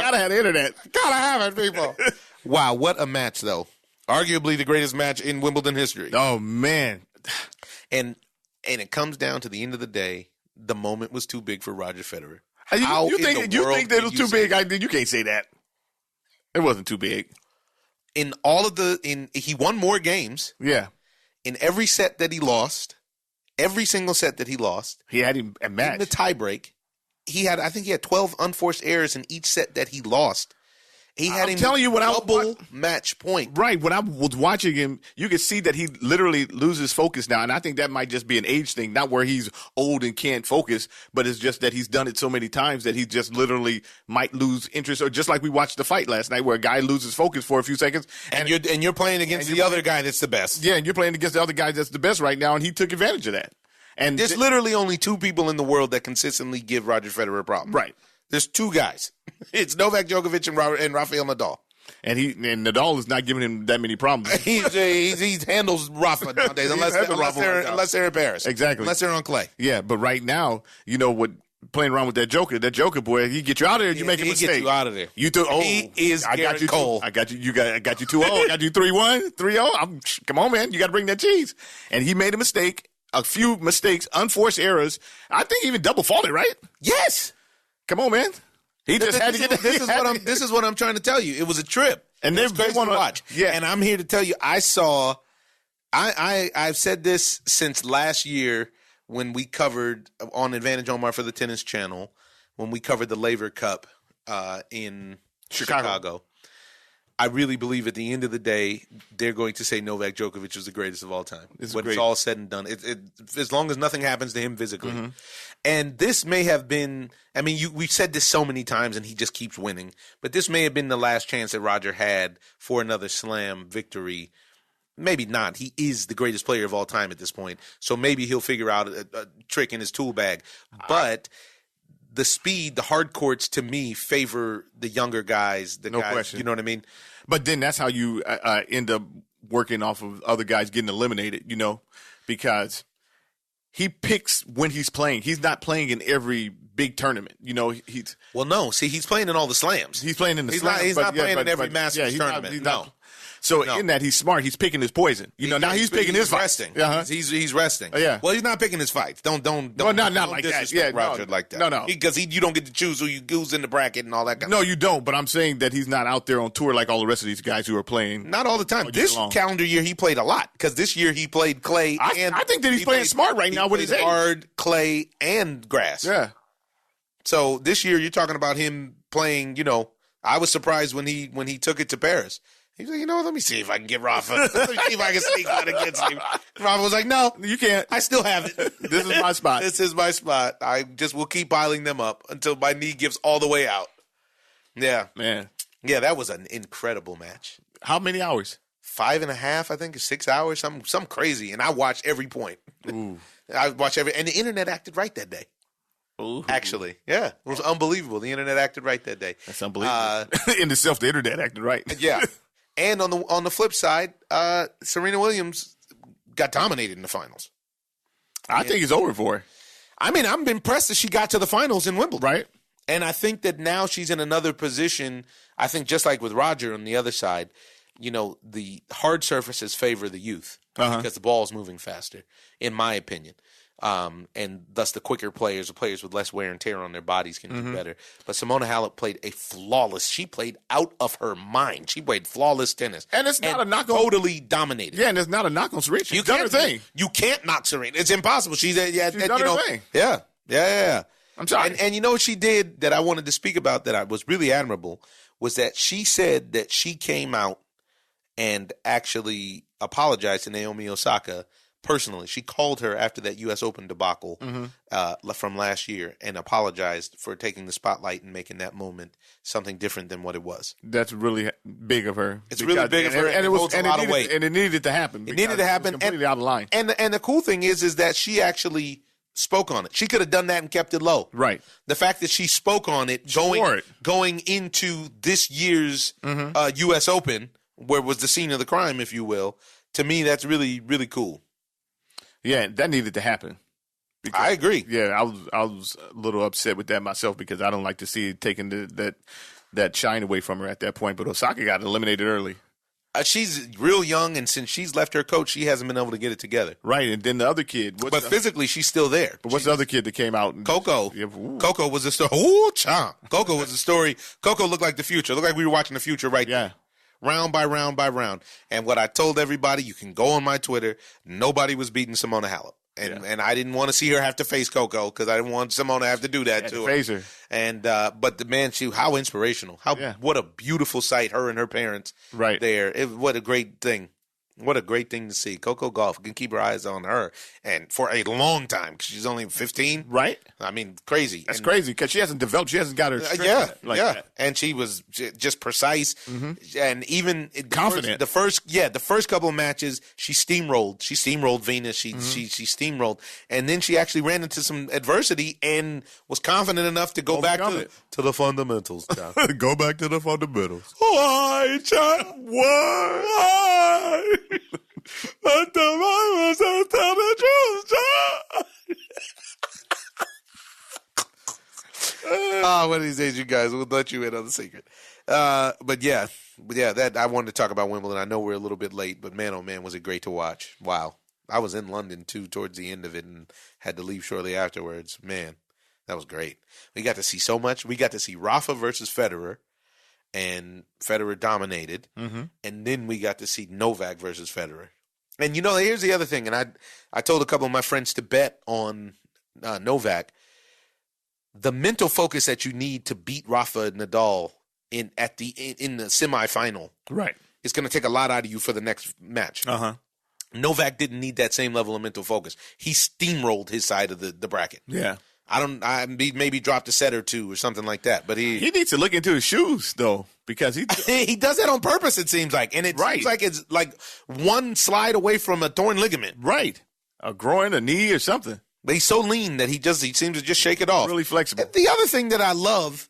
gotta have the internet. Gotta have it, people. Wow, what a match, though. Arguably the greatest match in Wimbledon history. Oh, man. And it comes down to the end of the day, the moment was too big for Roger Federer. You think that it was too big? You can't say that. It wasn't too big. He won more games. Yeah. In every set that he lost, every single set that he lost, he had him a match. In the tiebreak, I think he had 12 unforced errors in each set that he lost. He had double match point. Right. When I was watching him, you could see that he literally loses focus now. And I think that might just be an age thing, not where he's old and can't focus, but it's just that he's done it so many times that he just literally might lose interest. Or just like we watched the fight last night where a guy loses focus for a few seconds. And you're playing against the other guy that's the best. Yeah, and you're playing against the other guy that's the best right now, and he took advantage of that. And there's literally only two people in the world that consistently give Roger Federer a problem. Right. There's two guys. It's Novak Djokovic and Rafael Nadal. And Nadal is not giving him that many problems. he handles Rafa nowadays, unless they're in Paris. Exactly. Unless they're on clay. Yeah, but right now, you know what? Playing around with that Joker boy, he get you out of there. You make a mistake. He get you out of there. You too. Oh, he is. I got you. Cole. I got you. I got you 2-0. I got you 3-1, 3-0. Come on, man. You got to bring that cheese. And he made a mistake. A few mistakes, unforced errors. I think even double faulted, right? Yes. Come on, man. He just had to get. This is what I'm trying to tell you. It was a trip, and they want to watch. Yeah, and I'm here to tell you. I've said this since last year when we covered on Advantage Omar for the Tennis Channel when we covered the Laver Cup in Chicago. I really believe at the end of the day, they're going to say Novak Djokovic was the greatest of all time. It's all said and done. As long as nothing happens to him physically. Mm-hmm. And this may have been, I mean, we've said this so many times and he just keeps winning, but this may have been the last chance that Roger had for another slam victory. Maybe not. He is the greatest player of all time at this point. So maybe he'll figure out a trick in his tool bag. But the speed, the hard courts, to me, favor the younger guys. No question. You know what I mean? But then that's how you end up working off of other guys getting eliminated, you know, because he picks when he's playing. He's not playing in every big tournament. You know, he's playing in all the slams. He's playing in the slams. He's not playing in every Masters tournament. So in that, he's smart. He's picking his poison. You know, now he's picking his fights. Resting. Uh-huh. He's resting. Yeah. Well, he's not picking his fights. Don't not like that. Yeah, Roger like that. No. Because you don't get to choose who's in the bracket and all that. No, you don't. But I'm saying that he's not out there on tour like all the rest of these guys who are playing. Not all the time. This calendar year he played a lot because this year he played clay. I think that he's playing smart right now with his age. Hard clay and grass. Yeah. So this year you're talking about him playing. You know, I was surprised when he took it to Paris. He's like, you know what? Let me see if I can get Rafa. Let me see if I can sneak one against him. Rafa was like, no, you can't. I still have it. This is my spot. This is my spot. I just will keep piling them up until my knee gives all the way out. Yeah. Man. Yeah, that was an incredible match. How many hours? 5.5, I think, 6 hours, some crazy. And I watched every point. Ooh. I watched and the internet acted right that day. Ooh. Actually, yeah, it was unbelievable. The internet acted right that day. That's unbelievable. In itself, the internet acted right. Yeah, and on the flip side, Serena Williams got dominated in the finals. I think it's over for her. I mean, I'm impressed that she got to the finals in Wimbledon. Right. And I think that now she's in another position. I think just like with Roger on the other side, the hard surfaces favor the youth because the ball's moving faster, in my opinion. And thus the quicker players, the players with less wear and tear on their bodies can do better. But Simona Halep played she played out of her mind. She played flawless tennis. And it's not a knock on. Totally dominated. Yeah, and it's not a knock on Serena. She's done her thing. You can't knock Serena. It's impossible. She's done her thing. Yeah. I'm sorry. And you know what she did that I wanted to speak about that I was really admirable was that she said that she came out and actually apologized to Naomi Osaka personally. She called her after that U.S. Open debacle from last year and apologized for taking the spotlight and making that moment something different than what it was. That's really big of her. It's really big of her, and it holds a lot of weight. And it needed to happen. It needed to happen. It was completely out of line. And the cool thing is that she actually spoke on it. She could have done that and kept it low. Right. The fact that she spoke on it going into this year's U.S. Open, where was the scene of the crime, if you will, to me, that's really, really cool. Yeah, that needed to happen. Because, I agree. Yeah, I was a little upset with that myself because I don't like to see it taking that shine away from her at that point. But Osaka got eliminated early. She's real young, and since she's left her coach, she hasn't been able to get it together. Right, and then the other kid. But physically, she's still there. But what's the other kid that came out? Coco. Coco was the story. Ooh, chomp. Coco was the story. Coco looked like the future. Looked like we were watching the future right there. Round by round by round. And what I told everybody, you can go on my Twitter, nobody was beating Simona Halep. And I didn't want to see her have to face Coco because I didn't want Simona to have to do that to her. Face her. And but the man, how inspirational! What a beautiful sight, her and her parents there. What a great thing! What a great thing to see. Coco Gauff can keep her eyes on her, and for a long time because she's only 15. Right. I mean, crazy. That's crazy because she hasn't developed. She hasn't got her. That. And she was just precise and even confident. The first couple of matches, she steamrolled. She steamrolled Venus. She steamrolled, and then she actually ran into some adversity and was confident enough to go back to the fundamentals. Go back to the fundamentals. Why, child? Why? But the mama says tell the truth, John. One of these days, you guys will let you in on the secret. But yeah, that I wanted to talk about Wimbledon. I know we're a little bit late, but man, oh man, was it great to watch. Wow. I was in London too towards the end of it and had to leave shortly afterwards. Man, that was great. We got to see so much. We got to see Rafa versus Federer. And Federer dominated, and then we got to see Novak versus Federer. And here's the other thing, and I told a couple of my friends to bet on Novak. The mental focus that you need to beat Rafa Nadal in the semifinal, right, is going to take a lot out of you for the next match. Novak didn't need that same level of mental focus. He steamrolled his side of the bracket. Yeah. I maybe dropped a set or two or something like that, but he needs to look into his shoes though, because he does that on purpose. It seems like, and it seems like it's like one slide away from a torn ligament, right? A groin, a knee, or something. But he's so lean that he seems to just shake it off. Really flexible. And the other thing that I love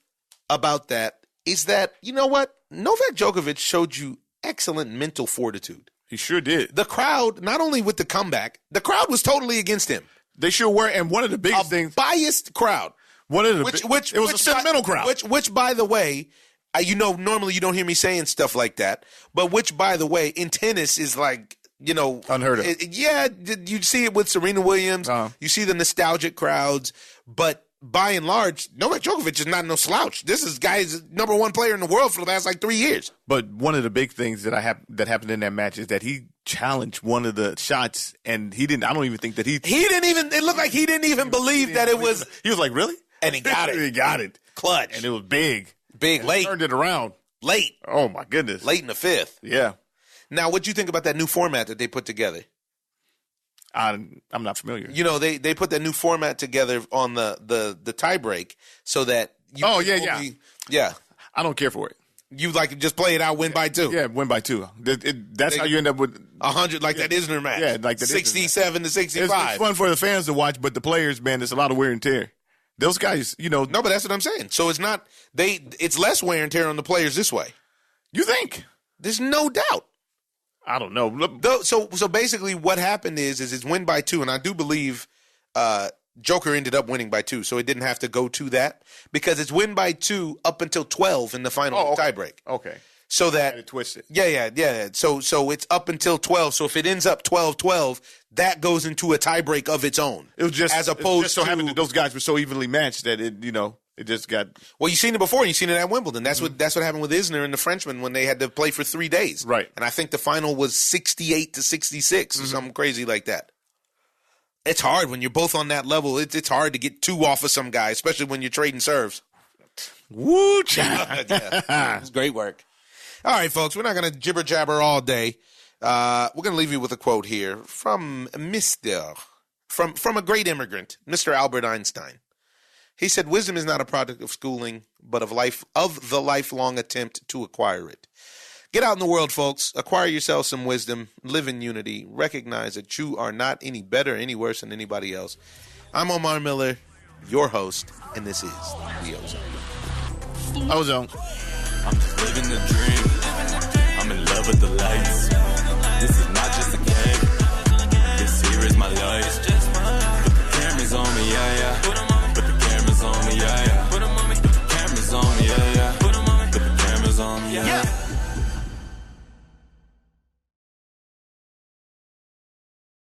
about that is that Novak Djokovic showed you excellent mental fortitude. He sure did. The crowd, not only with the comeback, the crowd was totally against him. They sure were, and one of the biggest things, biased crowd. One of the it was a sentimental crowd. Which, by the way, normally you don't hear me saying stuff like that, but which, by the way, in tennis is like unheard of. You see it with Serena Williams. You see the nostalgic crowds, but by and large, Novak Djokovic is not no slouch. This guy's number one player in the world for the last 3 years. But one of the big things that happened in that match is that he challenged one of the shots, and he didn't. I don't even think that he didn't even. It looked like he didn't even believe that it was. He was like, "Really?" And he got it. He got it, clutch, and it was big, late. Turned it around late. Oh my goodness, late in the fifth. Yeah. Now, what do you think about that new format that they put together? I'm not familiar. They put that new format together on the tie break so that yeah. I don't care for it. You like to just play it out, win by 2. Yeah, win by 2. That's how you end up with 100, that Isner match. Yeah, like that 67 to 65. It's fun for the fans to watch, but the players, man, there's a lot of wear and tear. Those guys, No, but that's what I'm saying. So it's not it's less wear and tear on the players this way. You think? There's no doubt. I don't know. So basically what happened is it's win by 2, and I do believe Joker ended up winning by 2, so it didn't have to go to that because it's win by 2 up until 12 in the final tiebreak. Okay. So that it twisted. Yeah. So it's up until 12. So if it ends up 12-12, that goes into a tiebreak of its own. It was just as opposed so to happened that those guys were so evenly matched that it just got. Well, you've seen it before. You've seen it at Wimbledon. That's what happened with Isner and the Frenchman when they had to play for 3 days. Right. And I think the final was 68-66 or something crazy like that. It's hard when you're both on that level. It's hard to get 2 off of some guy, especially when you're trading serves. Woo, child. Yeah, it's great work. All right, folks, we're not going to jibber jabber all day. We're going to leave you with a quote here from from a great immigrant, Mr. Albert Einstein. He said, "Wisdom is not a product of schooling, but of the lifelong attempt to acquire it." Get out in the world, folks. Acquire yourself some wisdom. Live in unity. Recognize that you are not any better, any worse than anybody else. I'm Omar Miller, your host, and this is the O-ZONE. O-ZONE. I'm just living the dream.